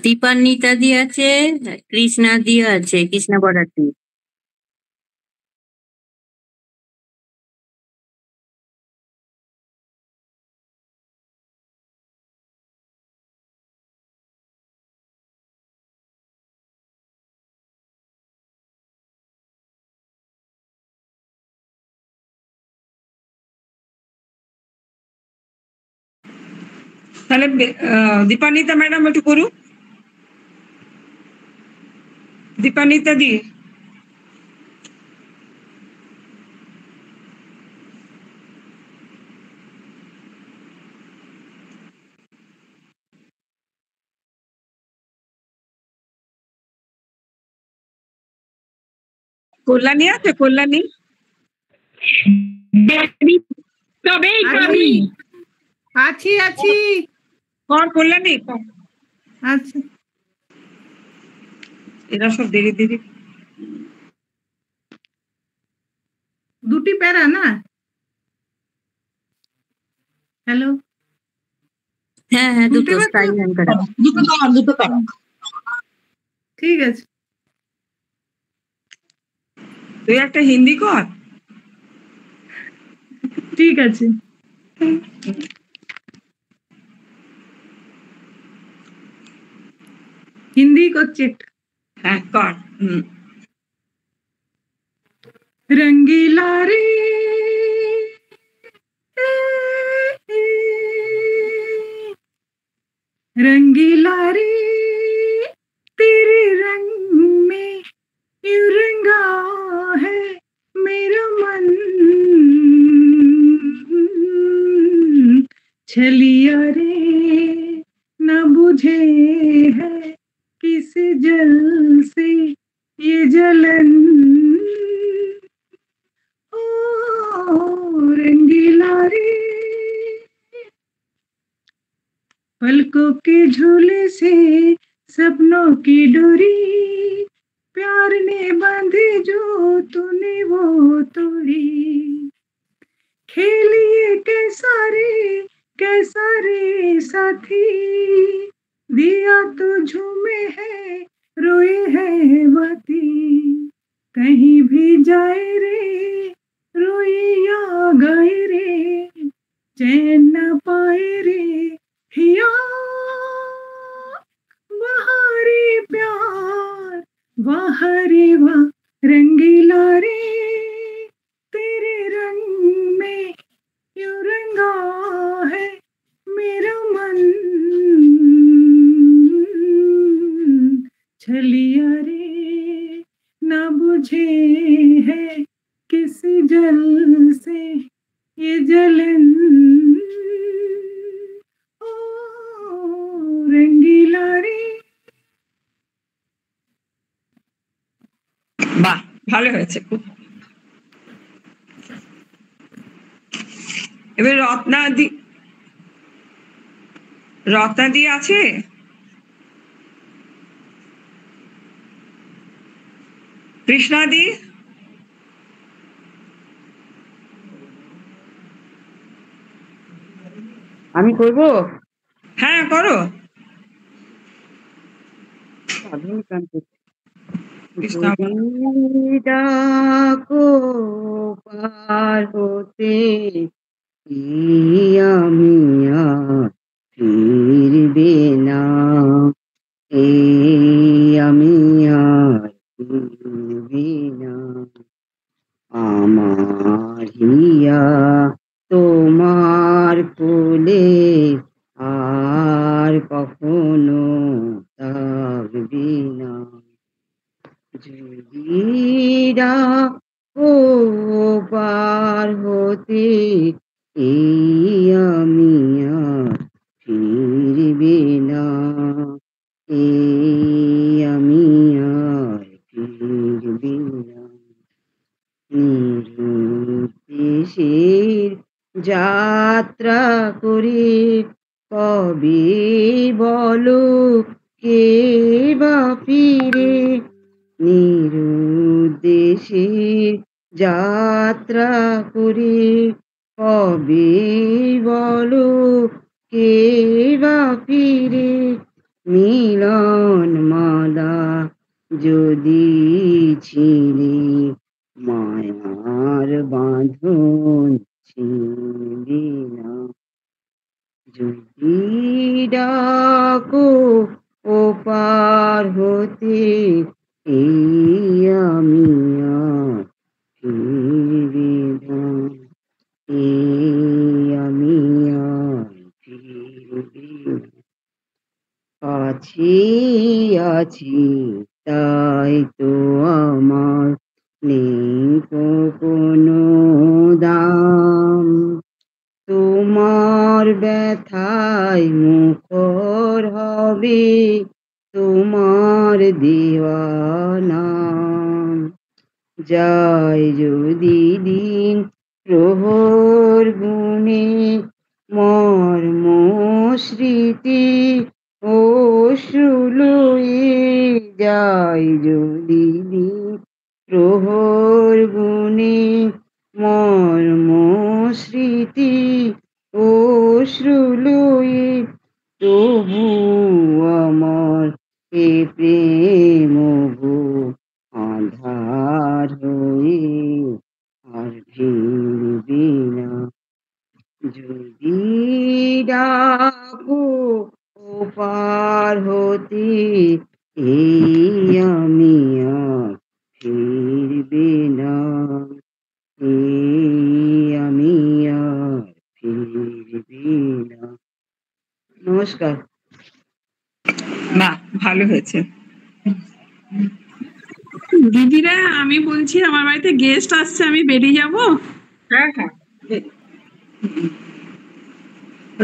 দীপান্বিতা দি আছে, কৃষ্ণা দি আছে, কৃষ্ণা বরাটি। তাহলে দীপান্বিতা ম্যাডাম একটু করুন, দীপান্বিতা দি। কল্যাণী আছে, কল্যাণী? তবেই তো আছি আমি আছি আছি কর কল্যাণী কর। আচ্ছা এরা সব দেরি দেরি। দুটি প্যারা না? হ্যালো, হ্যাঁ হ্যাঁ, শুনতে দুটো পাচ্ছ? স্টাইল প্যারা। দুটো প্যারা। ঠিক আছে, তুই একটা হিন্দি কর। ঠিক আছে। হিন্দি করছি একটা। হ্যাঁ কর। रंगीला रे रंगीला रे तेरे रंग में यूं रंगा है मेरा मन, छलिया रे न बुझे है किस जल से ये जलन, रंगीला रे पलकों के झूले से सपनों की डोरी, प्यार ने बांधे जो तूने वो तोड़ी, खेलिए कैसा रे साथी, दिया तो झूमे है रोए है बाती, कहीं भी जाए रे रोए या गाए रे, चैन न पाए रे हिया, बहारे प्यार बहारे वाह, रंगीला रे तेरे रंग में यूं रंगा है मेरा मन, छलिया रे न बुझे है किस जल से ये जलन, ओ रंगीला रे। বাহ, ভালো হয়েছে খুব। এবার রত্নাদি আছে? কৃষ্ণাদি? আমি করব? হ্যাঁ করো। যদি ডাকো পার হতে আমি আর ফিরবে না, আমি আর ফিরবে না, আমার হিয়া তোমার কোলে আর কখনো থাকবে না, যদি ডাকো পার হতে আমি আর ফিরবে না, আমি আর ফিরবে না, নিরুদ্দেশের যাত্রা করে কবে বলো কে বা ফিরে, নিরুদ্দেশের যাত্রা করে কবে বলো কে বা ফিরে, মিলন মালা যদি ছিঁড়ে মায়ার বাঁধন ছিঁড়ে না, যদি ডাকো ও পার হতে আমি আর ফিরবে না, আমি আর ফিরবে না, আছি আছি তাই তো আমার নেই কোনো দাম, তোমার ব্যথায় মুখর হবে তোমার দেওয়া নাম, যায় যদি দিন প্রহর গুণে মর্ম স্মৃতি অশ্রুলয়ে যায় যদি প্রহর গুণে মর্ম স্মৃতি অশ্রুলয়ে তবু আমার এ প্রেম গো আধার হয়ে আর ভিড়বে না যদি ডাকো ওপার হতে এই আমি আর ফিরবে না এই আমি আর ফিরবে না। নমস্কার। না, ভালো হয়েছে। দিদিরা আমি বলছি আমার বাড়িতে গেস্ট আসছে, আমি বেরিয়ে যাব। হ্যাঁ হ্যাঁ।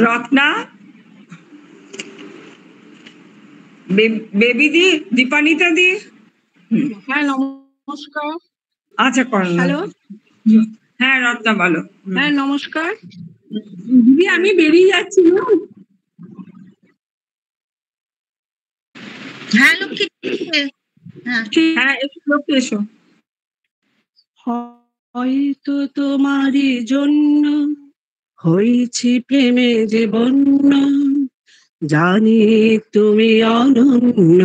রত্না, বেবি দি, দীপানিতা দি। হ্যাঁ নমস্কার। আচ্ছা কর। হ্যালো। হ্যাঁ রত্না বলো। হ্যাঁ নমস্কার দিদি, আমি বেরিয়ে যাচ্ছি। হ্যাঁ লক্ষ্মী, হ্যাঁ এসো লক্ষ্মী এসো। হয়তো তোমারই জন্য হয়েছি প্রেমে যে বন্য, জানি তুমি অনন্য,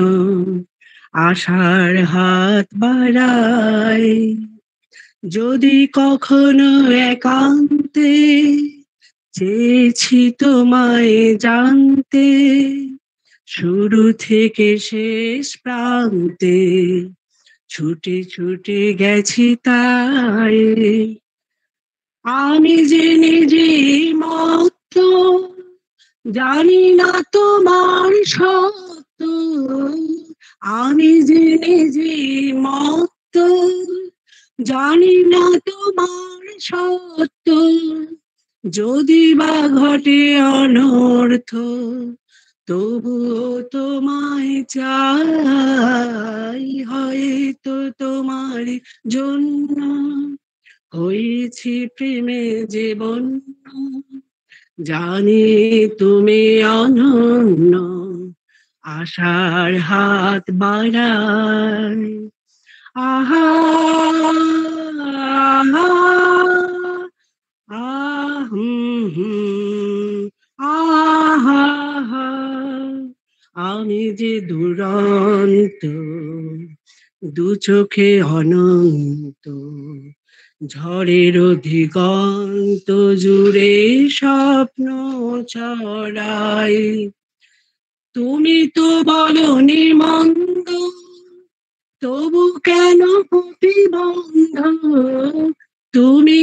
আশার হাত বাড়াই। যদি কখনো একান্তে চেয়েছি তোমায় জানতে, শুরু থেকে শেষ প্রান্তে ছুটে ছুটে গেছি তাই। আমি যে নিজে মত্ত, জানি না তোমার সত্য। আমি যে নিজে মত্ত, জানি না তোমার সত্য। যদি বা ঘটে অনর্থ, তবুও তোমায় চাই। হয়তো তোমার জন্য হয়েছি প্রেমে যে বন্য, জানি তুমি অনন্য, আশার হাত বাড়াই। আহা আহা আহা আহা, আমি যে দুরন্ত, দু চোখে অনন্ত, ঝড়ের দিগন্ত জুড়ে স্বপ্ন ছড়াই। তুমি তো বলনি মন্দ, তবু কেন প্রতিবন্ধ। তুমি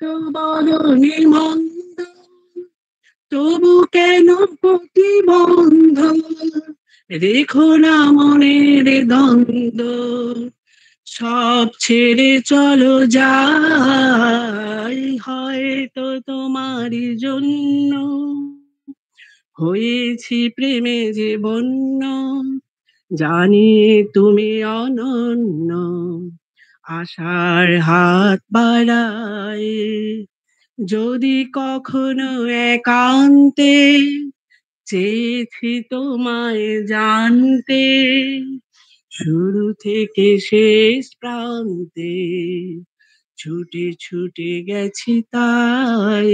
তো বলনি মন্দ, তবু কেন প্রতিবন্ধ। রেখো না মনের দ্বন্দ্ব, সব ছেড়ে চলো যাই। হয়তো তোমারই জন্য হয়েছি প্রেমে যে বন্য, জানি তুমি অনন্য, আশার হাত বাড়াই। যদি কখনো একান্তে চেয়েছি তোমায় জানতে, শুরু থেকে শেষ প্রান্তে ছুটে ছুটে গেছি তাই।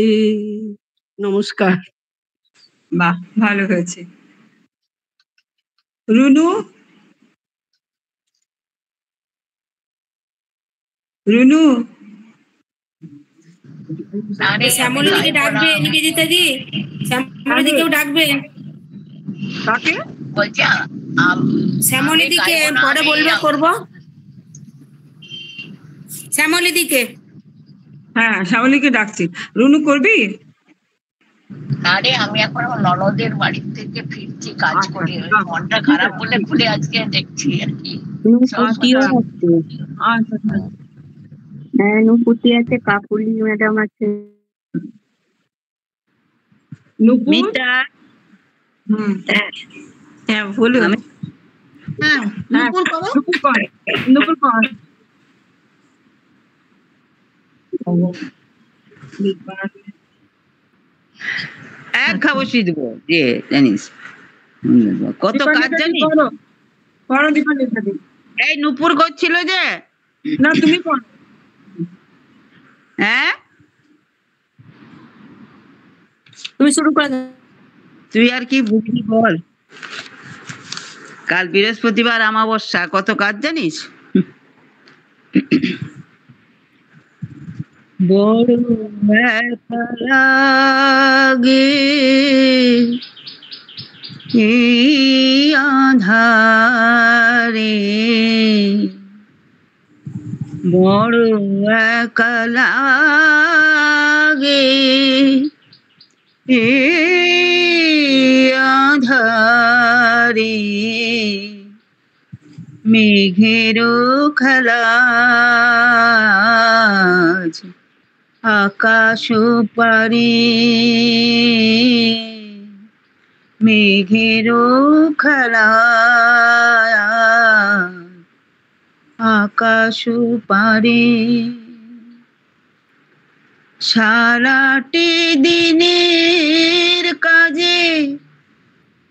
নমস্কার। বাহ, ভালো হয়েছে। রুনু, রুনু শ্যামলী দিকে ডাকবে, নিবেদিতা দি, শ্যামলী দিকেও ডাকবে। কাকে বলছি? শ্যামলী দিকে পরে বলবে, করবো। শ্যামলী দিকে। হ্যাঁ শ্যামলীকে ডাকছি। রুনু করবি? আরে আমি এখন আমার ননদের বাড়ির থেকে ফিরছি কাজ করে, মনটা খারাপ বলে খুলে আজকে দেখছি আর কি। হ্যাঁ নুপুতি আছে, কাকুলি ম্যাডাম আছে, মিতা। হ্যাঁ বলুন। হ্যাঁ নুপুর করো। নুপুর কর। এক খা বসিয়ে দেবো যে জানিস কত কাজ জানিস করো দীপালি। এই নুপুর করছিল যে না তুমি করো। হ্যাঁ তুমি শুরু করে দাও। তুই আর কি বুঝবি বল, কাল বৃহস্পতিবার অমাবস্যা, কত কাজ জানিস? বড় একা লাগে এই আঁধারে, বড় একা লাগে এই আঁধারে, মেঘেরও খেলা আজ আকাশ পারে, মেঘেরও খেলা আকাশ পারে, সারাটি দিনের কাজে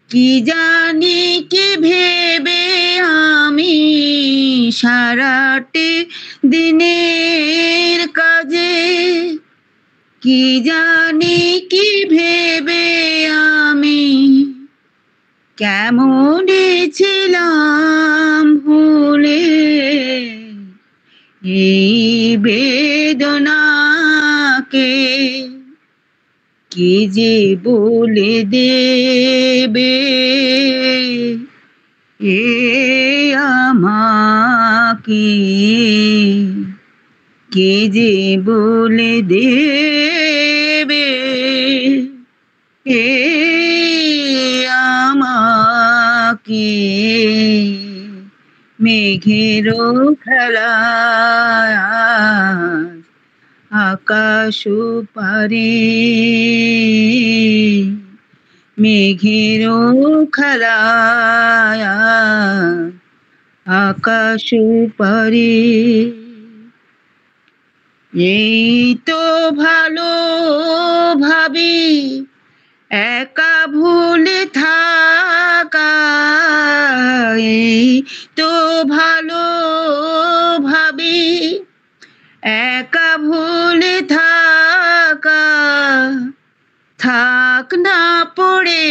কি জানি কি ভেবে আমি, সারাটি দিনের কাজে কি জানি কি ভেবে আমি, কেমন ছিলাম ভুলে এই বেদনাকে, কে যে বলে দেবে এ আমাকে, কে যে বলে দেবে এ আমাকে, মেঘেরও খেলা আকাশ পারে, মেঘেরও খেলা আকাশ পারে, এই তো ভালো ভাবি একা ভুলে থাকা, এই তো ভালো ভাবি একা ভুলে থাকা, থাক না পড়ে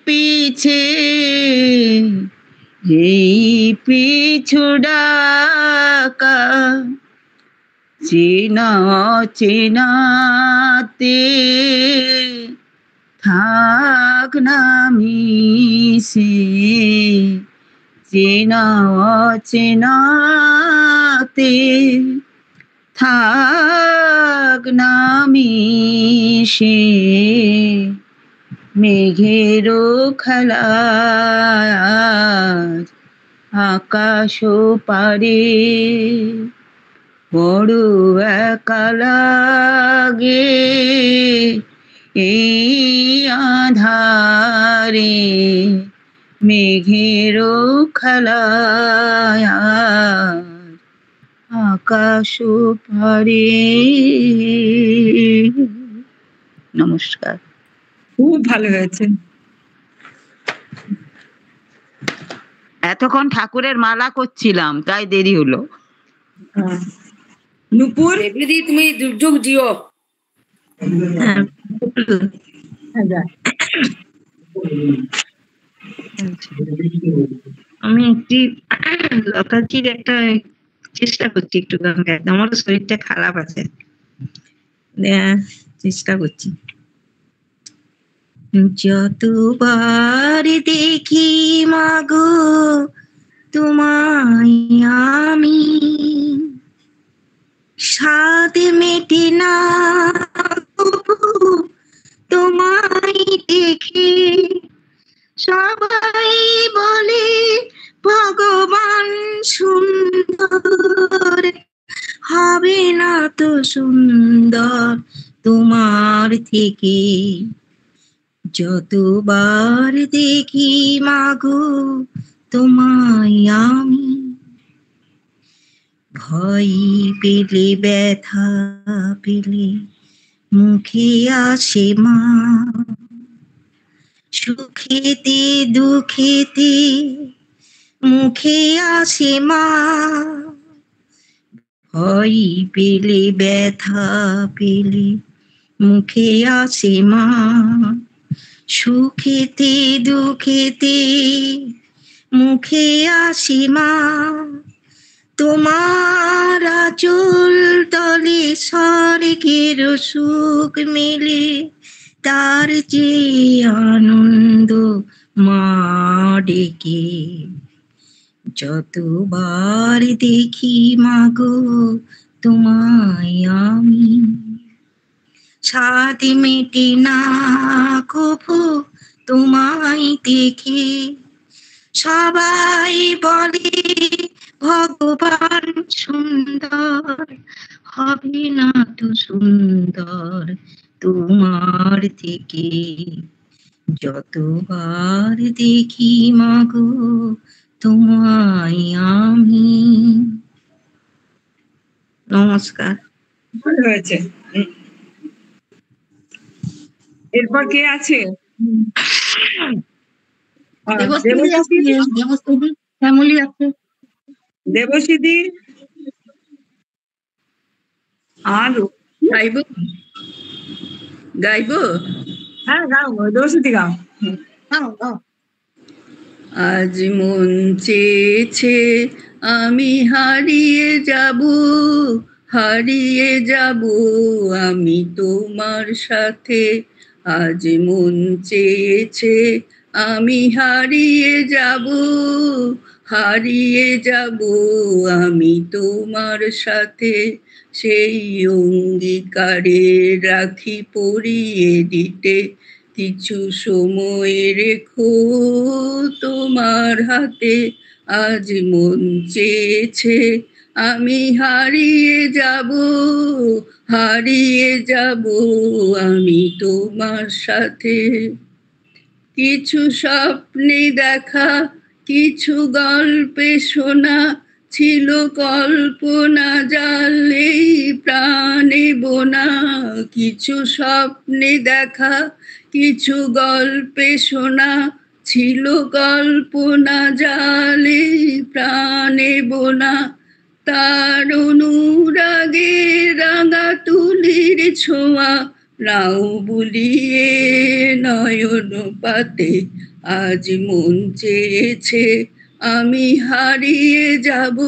পিছে এই পিছু ডাকা, চেনা চেনাতে থাক না মিশে, চেনা চেনাতে থাক না মিশে, মেঘেরও খেলা আকাশ পারে, বড় একা লাগে এই আঁধারে, মেঘেরও খেলা আকাশ পারে। নমস্কার। খুব ভালো হয়েছে। এতক্ষণ ঠাকুরের মালা করছিলাম তাই দেরি হলো। নুপুর দিদি তুমি দুর্যোগ দিও। আমি একটি লতাজির একটা চেষ্টা করছি একটু গান গাইতে, আমারও শরীরটা খারাপ আছে, চেষ্টা করছি। যতবার দেখি মাগো তোমায় আমি, স্বাদ মেটে না তোমায় দেখে, সবাই বলে ভগবান সুন্দর, হবে না তো সুন্দর তোমার থেকে, যতবার দেখি মাগো তোমায় আমি, ভয় পেলে ব্যথা পেলে মুখে আসে মা, সুখেতে দুঃখেতে মুখে আসে মা, ভয় পেলে ব্যথা পেলে মুখে আসে মা, সুখেতে দুঃখেতে মুখে আসে মা, তোমার আঁচল তলে স্বর্গের সুখ মেলে, তার যে আনন্দ মা ডেকে যতবার দেখি মাগো তোমায় আমি, সাথে মেটে না কভু তোমায় দেখে, সবাই বলে ভগবান সুন্দর, হবে না তো সুন্দর তোমার থেকে, যতবার দেখি মাগো তোমায় আমি। নমস্কার। ভালো হয়েছে। এরপর কে আছে? ফ্যামিলি আছে। দেবশ্রীদি আরো গাইবো গাইবো? হ্যাঁ গাও, দেবশ্রীদি গাও। আজ মন চেয়েছে আমি হারিয়ে যাব, হারিয়ে যাব আমি তোমার সাথে, আজ মন চেয়েছে আমি হারিয়ে যাব, হারিয়ে যাব আমি তোমার সাথে, সেই অঙ্গীকারে রাখি পরিয়ে দিতে, কিছু সময় রেখো তোমার হাতে, আজ মন চেয়েছে আমি হারিয়ে যাব, হারিয়ে যাব আমি তোমার সাথে, কিছু স্বপ্নে দেখা কিছু গল্পে শোনা, ছিল কল্পনা জালেই প্রাণে বোনা, কিছু স্বপ্নে দেখা কিছু গল্পে শোনা, ছিল কল্পনা জালে প্রাণে বোনা, তার অনুরাগে রাঙা তুলির ছোঁয়া, নাও বুলিয়ে নয়ন পাতে, আজ মন চেয়েছে আমি হারিয়ে যাব,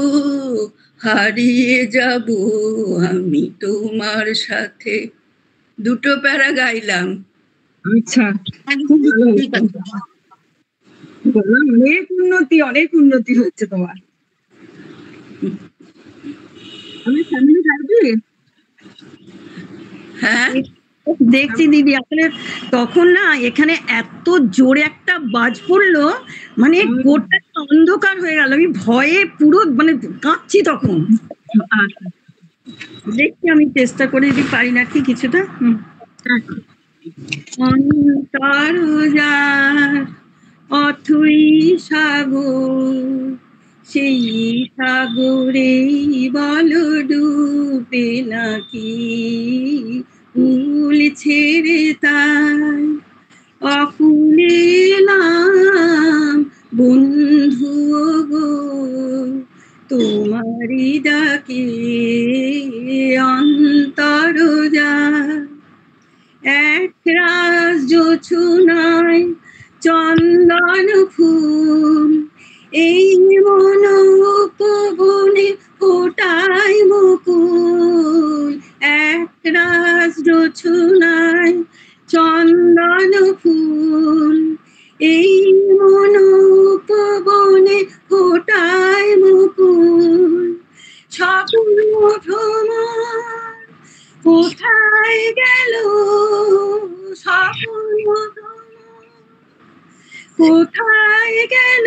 হারিয়ে যাব আমি তোমার সাথে। দুটো প্যারা গাইলাম। আচ্ছা, খুব ভালো। অনেক উন্নতি, অনেক উন্নতি হচ্ছে তোমার। আমি ফ্যামিলি গাইবি? হ্যাঁ দেখছি দিদি, আসলে তখন না এখানে এত জোরে একটা বাজ পড়লো, মানে গোটা অন্ধকার হয়ে গেল, আমি ভয়ে পুরো মানে কাঁপছি তখন। দেখছি আমি চেষ্টা করে যদি পারি নাকি কিছুটা। অন্তর যার অথই সাগর, সেই সাগরে বল ডুবে নাকি, ফুল ছেড়ে তাই অকুলে নাম বন্ধু গো, তোমারি ডাকে অন্তর যায়, এক রাস জোছনায় চন্দন ফুল, এই মন উপবনে ফোটায় মুকুল, এক রাস জোছনায় চন্দন ফুল, এই মন উপবনে ফোটায় মুকুল, স্বপ্ন ভ্রমর কোথায় গেল, স্বপ্ন কোথায় গেল,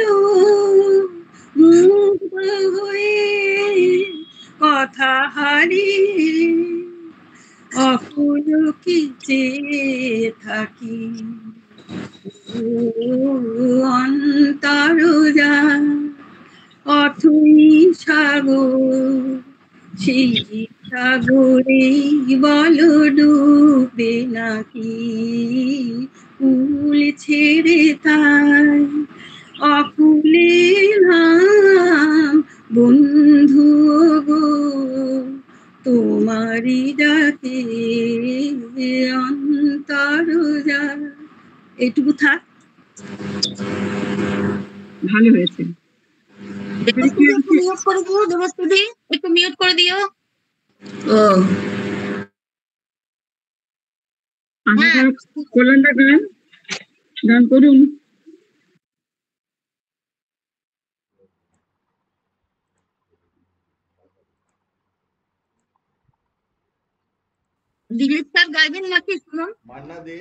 মুগ্ধ হয়ে কথা হারিয়ে অপুলকিতে থাকি, অন্তর যায় অথই সাগর, যায় অকুলে নাম বন্ধু গো তোমারি ডাকে অন্তর যায়। এইটুকু থাক, ভালো হয়েছে। দেবস্তুতি একটু মিউট করে দিও, দেবস্তুতি একটু মিউট করে দিও। ও কল্যাণটা গান করুন। দিলীপ স্যার গাইবেন নাকি শুনুন? মান্না দে,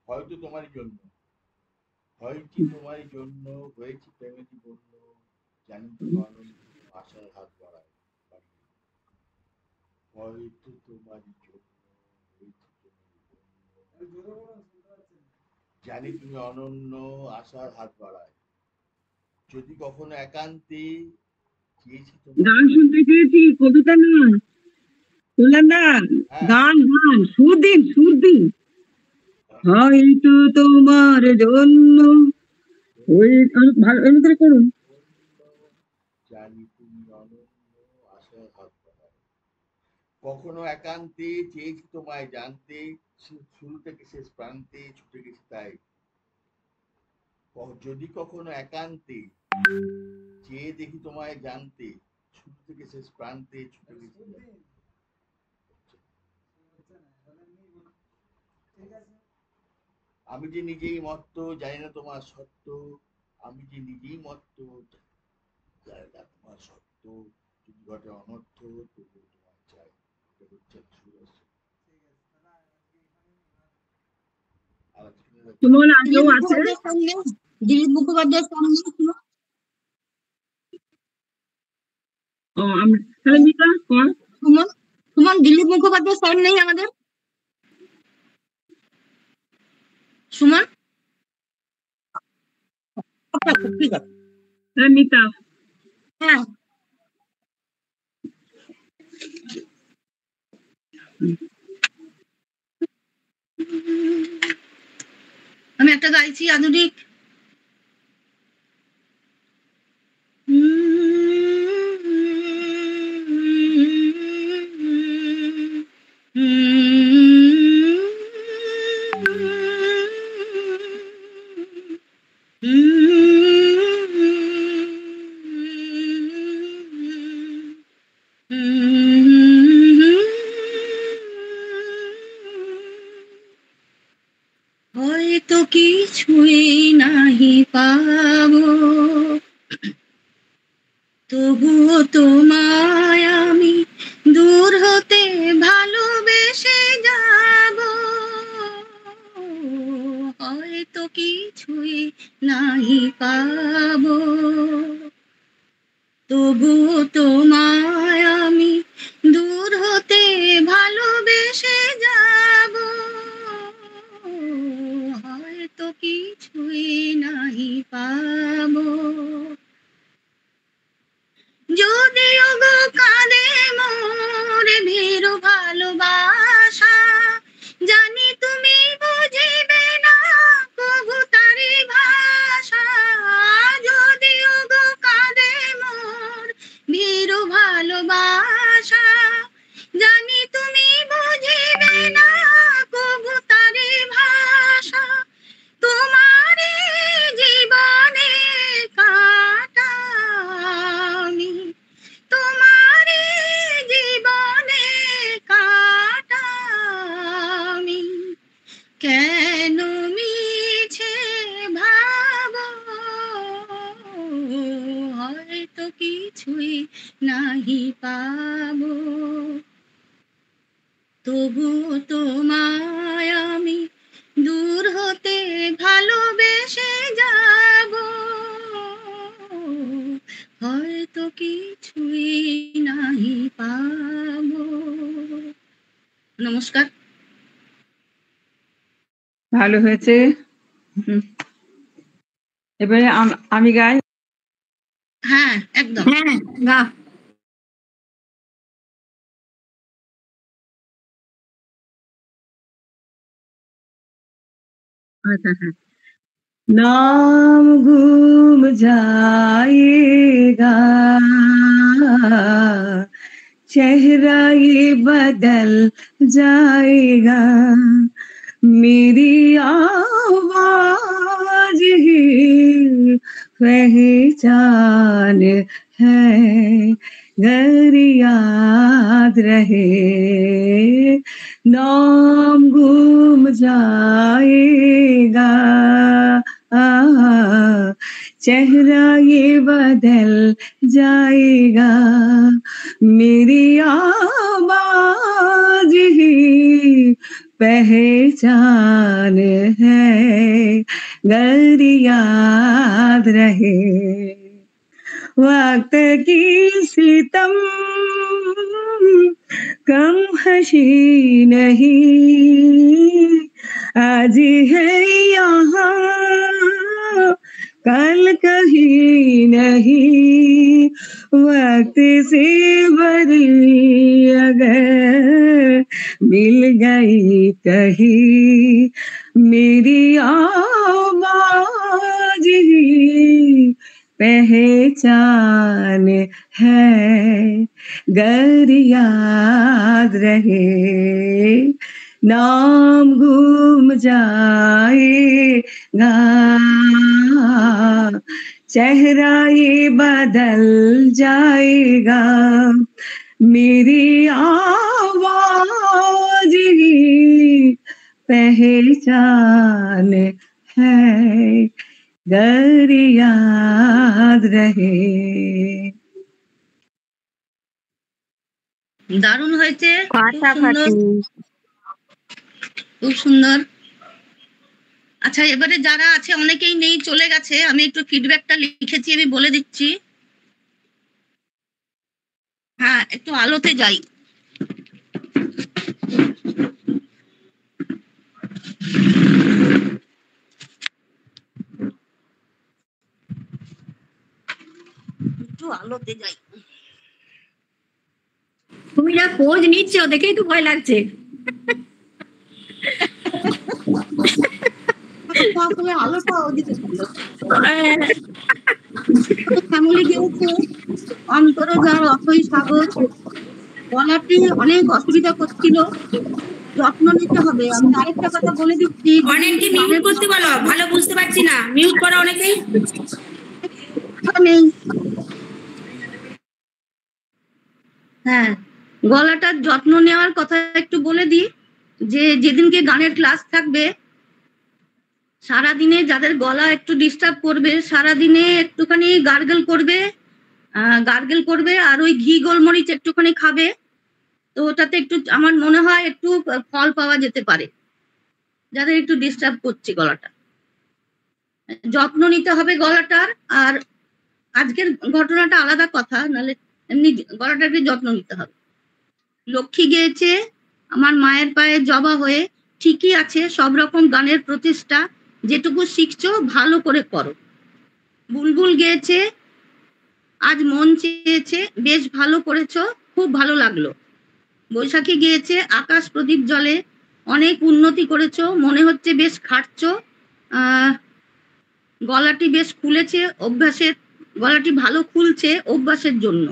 হয়তো তোমার জন্য, হয়তো তোমার জন্য হয়েছি প্রেমেরই বন্য, জানি তোমার আনন্দ আশার হাত বাড়ায়, হয়তো তোমার জন্য হয়েছি প্রেমেরই বন্য, জানি তুমি অনন্য আশার হাত বাড়ায়, যদি কখনো একান্তে চেয়েছি গান শুনতে চেয়েছি, কবিতা না। কল্যাণদা গান গান সুর দিন, সুর দিন। হয়তো তোমার জন্য ওই ভালো এমনি করুন। জানি তুমি অনন্য আশার হাত বাড়ায়, কখনো একান্তে চেয়েছি তোমায় জানতে, শুরু থেকে শেষ প্রান্তে ছুটে গেছি তাই, যদি কখনো একান্তে চেয়ে দেখি তোমায় জানতে, শুরু থেকে শেষ প্রান্তে ছুটে গেছি তাই। আমি যে নিজেই মত্ত জানি না তোমার সত্য, আমি যে নিজেই মত্ত জানি না তোমার সত্য, যদি ঘটে অনর্থ তবু তোমার চাই। এটা হচ্ছে তোমার আগেও আছে। দিলীপ মুখোপাধ্যায়ের সামনে ও আমি তাহলে মিতা কর। সুমন, সুমন দিলীপ মুখোপাধ্যায়ের সাইন নেই আমাদের? সুমন ঠিক আছে মিতা, হ্যাঁ আমি একটা গাইছি আধুনিক। হয়তো কিছুই নাহি পাবো, তবুও তোমায় আমি দূর হতে ভালোবেসে যাব, হয়তো কিছুই নাহি পাবো, তবুও তোমায় আমি দূর হতে ভালোবেসে যাব, হয়তো কিছুই নাহি পাবো, যদিও গো কাঁদে মোর ভীরু ভালোবাসা, জানি তুমি বুঝিবে না কভু তারি ভাষা, যদিও গো কাঁদে মোর ভীরু ভালোবাসা, জানি তুমি বুঝিবে না কভু তারি ভাষা, তোমারে জীবনে কাটামি, তোমারে জীবনে কাটামি, কেন মিছে ভাবো, হয়তো কিছুই নাহি পাবো, তবু তোমায় আমি দূর হতে ভালোবেসে যাব, হয়তো কিছুই নাহি পাবো। নমস্কার। ভালো হয়েছে। এবারে আমি গাই। হ্যাঁ একদম, হ্যাঁ গা। আচ্ছা হ্যাঁ, नाम गुम जाएगा, चेहरा ये बदल जाएगा, मेरी आवाज ही पहचान है, घर याद रहे, नाम गुम जाएगा, चेहरा ये बदल जाएगा, मेरी आवाज ही पहचान है, घर याद रहे, वक्त की सितम कम हंसी नहीं, आज है यहाँ कल कहीं नहीं, वक्त से बड़ी अगर मिल गई कहीं, मेरी आवाज ही पहचान है, घर याद रहे, नाम गुम जाएगा, चेहरा ये बदल जाएगा, मेरी आवाज ही पहचान है, घर याद रहे। দারুণ হয়েছে, খুব সুন্দর, খুব সুন্দর। আচ্ছা, এবারে যারা আছে অনেকেই নেই, চলে গেছে, আমি একটু ফিডব্যাকটা লিখেছি, আমি বলে দিচ্ছি। হ্যাঁ, একটু আলোতে যাই। একটু আলোতে যাই। তুমি যা খোঁজ নিচ্ছ দেখেই তো ভয় লাগছে। আলোটা ওদিকে ছিল, ফ্যামিলি গেছে, অন্তর যার অথই সাগর, গলাটি অনেক অসুবিধা করছিল, যত্ন নিতে হবে। আমি আরেকটা কথা বলে দিচ্ছি, অনেককে মিউট করতে বলো, ভালো বুঝতে পারছি না, মিউট করো অনেকেই। নেই, হ্যাঁ, গলাটার যত্ন নেওয়ার কথা একটু বলে দিই, যে যেদিনকে গানের ক্লাস থাকবে, সারাদিনে যাদের গলা একটু ডিস্টার্ব করবে, সারাদিনে একটুখানি গার্গেল করবে, আর ওই ঘি গোলমরিচ একটুখানি খাবে, তো ওটাতে একটু আমার মনে হয় একটু ফল পাওয়া যেতে পারে, যাদের একটু ডিস্টার্ব করছে গলাটা। যত্ন নিতে হবে গলাটার, আর আজকের ঘটনাটা আলাদা কথা, নাহলে এমনি গলাটাকে যত্ন নিতে হবে। লক্ষ্মী গেয়েছে আমার মায়ের পায়ে জবা হয়ে, ঠিকই আছে, সব রকম গানের প্রচেষ্টা, যেটুকু শিখছো ভালো করে করো। বুলবুল গেয়েছে আজ মন চেয়েছে, বেশ ভালো করেছো, খুব ভালো লাগলো। বৈশাখী গিয়েছে আকাশ প্রদীপ জলে, অনেক উন্নতি করেছো, মনে হচ্ছে বেশ খাটছো, গলাটি বেশ খুলেছে, অভ্যাসের গলাটি ভালো খুলছে অভ্যাসের জন্য।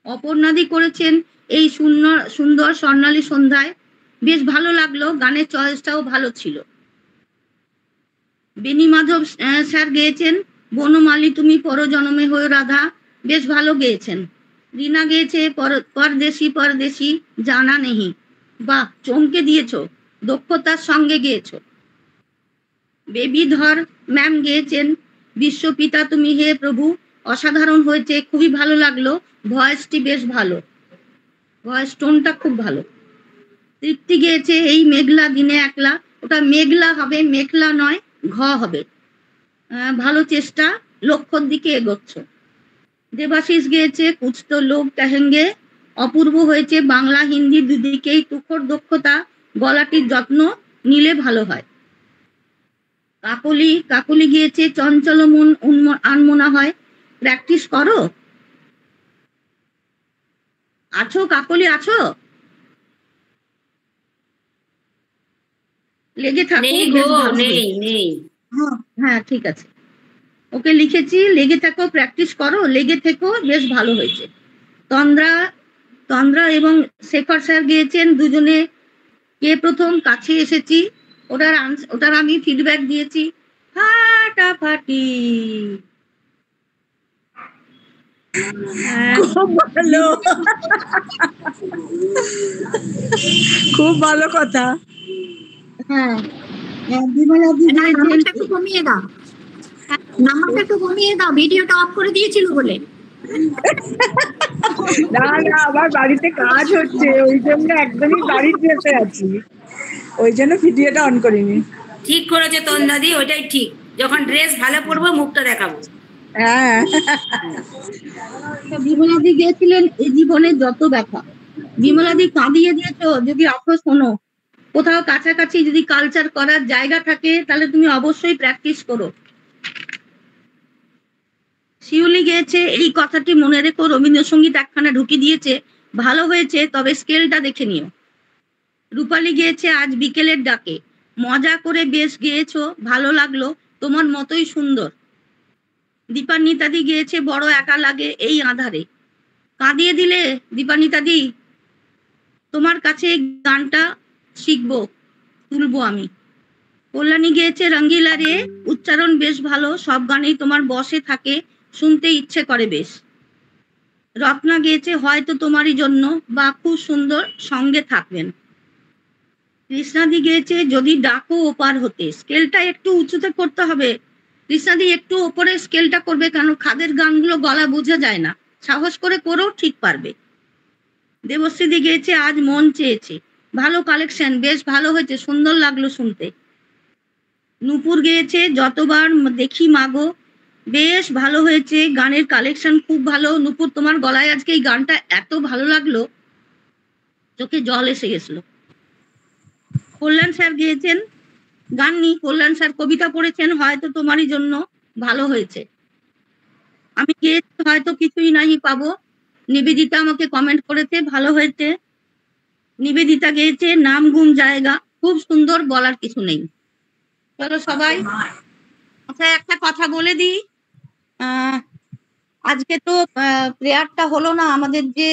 অপর্ণাদি করেছেন এই সুন্দর স্বর্ণালী সন্ধ্যায়, বেশ ভালো লাগলো, গানের চয়েসটাও ভালো ছিল। বেনি মাধব স্যার গেয়েছেন বনমালী তুমি পরজন্মে হয়ে রাধা, বেশ ভালো গেয়েছেন। রিনা গেয়েছে পরদেশি পরদেশি জানা নেই, বাহ, চমকে দিয়েছো, দক্ষতার সঙ্গে গেয়েছো। বেবি ধর ম্যাম গেয়েছেন বিশ্বপিতা তুমি হে প্রভু, অসাধারণ হয়েছে, খুবই ভালো লাগলো, ভয়েসটি বেশ ভালো, ভয়েস টোনটা খুব ভালো। তৃপ্তি গেয়েছে এই মেঘলা দিনে একলা, ওটা মেঘলা হবে, মেঘলা নয়, ঘ হবে, ভালো চেষ্টা, লক্ষ্যর দিকে এগোচ্ছ। দেবাশিস গেয়েছে কুছ তো লোক কহেঙ্গে, অপূর্ব হয়েছে, বাংলা হিন্দি দুদিকেই তুখর দক্ষতা, গলাটির যত্ন নিলে ভালো হয়। কাকলি গিয়েছে চঞ্চল মন আনমনা হয়, প্র্যাকটিস করো। আছো কাকলি, আছো? লেগে থাকো, নেই গো, নেই নেই। হ্যাঁ ঠিক আছে, ওকে লিখেছি। লেগে থাকো, প্র্যাকটিস করো, লেগে থেকো, বেশ ভালো হয়েছে। তন্দ্রা এবং শেখর স্যার গিয়েছেন দুজনে। কে প্রথম কাছে এসেছি, ওটার আমি ফিডব্যাক দিয়েছি ফাটাফাটি। খুব ভালো, খুব ভালো কথা। হ্যাঁ, বিমলাদি নাম্বারটা একটু কমিয়ে দাও, নাম্বারটা একটু কমিয়ে দাও, ভিডিওটা অফ করে দিয়েছিল বলে। না না, আমার বাড়িতে কাজ হচ্ছে, ওই জন্য একদমই বাড়ির ড্রেসে আছি, ওই জন্য ভিডিওটা অন করিনি। ঠিক করেছে তন্দাদি, ওইটাই ঠিক, যখন ড্রেস ভালো পরবো মুখটা দেখাবো। হ্যাঁ, বিমলাদি গিয়েছিলেন এই জীবনে যত ব্যথা। বিমলাদি কাঁদিয়ে দিয়েছো, যদি অর্থ শোনো, কোথাও কাছাকাছি যদি কালচার করার জায়গা থাকে তাহলে তুমি অবশ্যই প্র্যাকটিস করো। শিউলি গিয়েছে, এই কথাটি মনে রেখো, রবীন্দ্রসঙ্গীত একখানা ঢুকিয়ে দিয়েছে, ভালো হয়েছে, তবে স্কেলটা দেখে নিও। রূপালী গিয়েছে আজ বিকেলের ডাকে, মজা করে বেশ গিয়েছো, ভালো লাগলো, তোমার মতোই সুন্দর। দীপান্বিতাদি গিয়েছে বড় একা লাগে এই আঁধারে, কাঁদিয়ে দিলে দীপান্বিতাদি, তোমার কাছে গানটা শিখবো, তুলবো আমি। কল্যাণী গিয়েছে রঙ্গিলা রে, উচ্চারণ বেশ ভালো, সব গানেই তোমার বসে থাকে, শুনতে ইচ্ছে করে বেশ। রত্না গিয়েছে হয়তো তোমারই জন্য, বা খুব সুন্দর, সঙ্গে থাকবেন। কৃষ্ণাদি গিয়েছে যদি ডাকো ওপার হতে, স্কেলটা একটু উঁচুতে করতে হবে। কৃষ্ণাদি একটু ওপরে স্কেলটা করবে, কারণ খাদের গানগুলো গলা বোঝা যায় না, সাহস করে করো, ঠিক পারবে। দেবশ্রীদি গিয়েছে আজ মন চেয়েছে, ভালো কালেকশন, বেশ ভালো হয়েছে, সুন্দর লাগলো শুনতে। নূপুর গিয়েছে যতবার দেখি মাগো, বেশ ভালো হয়েছে, গানের কালেকশন খুব ভালো। নূপুর, তোমার গলায় আজকে এই গানটা এত ভালো লাগলো, চোখে জল এসে গেছিল। কল্যাণ স্যার গিয়েছেন, গান নেই, কল্যাণ স্যার কবিতা পড়েছেন, হয়তো তোমারই জন্য, ভালো হয়েছে। আমি গিয়েছি হয়তো কিছুই নাই পাবো, নিবেদিতা আমাকে কমেন্ট করেছে, ভালো হয়েছে। নিবেদিতা গিয়েছে নাম গুম জায়গা, খুব সুন্দর, বলার কিছু নেই। চলো সবাই, আচ্ছা একটা কথা বলে দিই, আজকে তো প্রেয়ারটা হলো না আমাদের, যে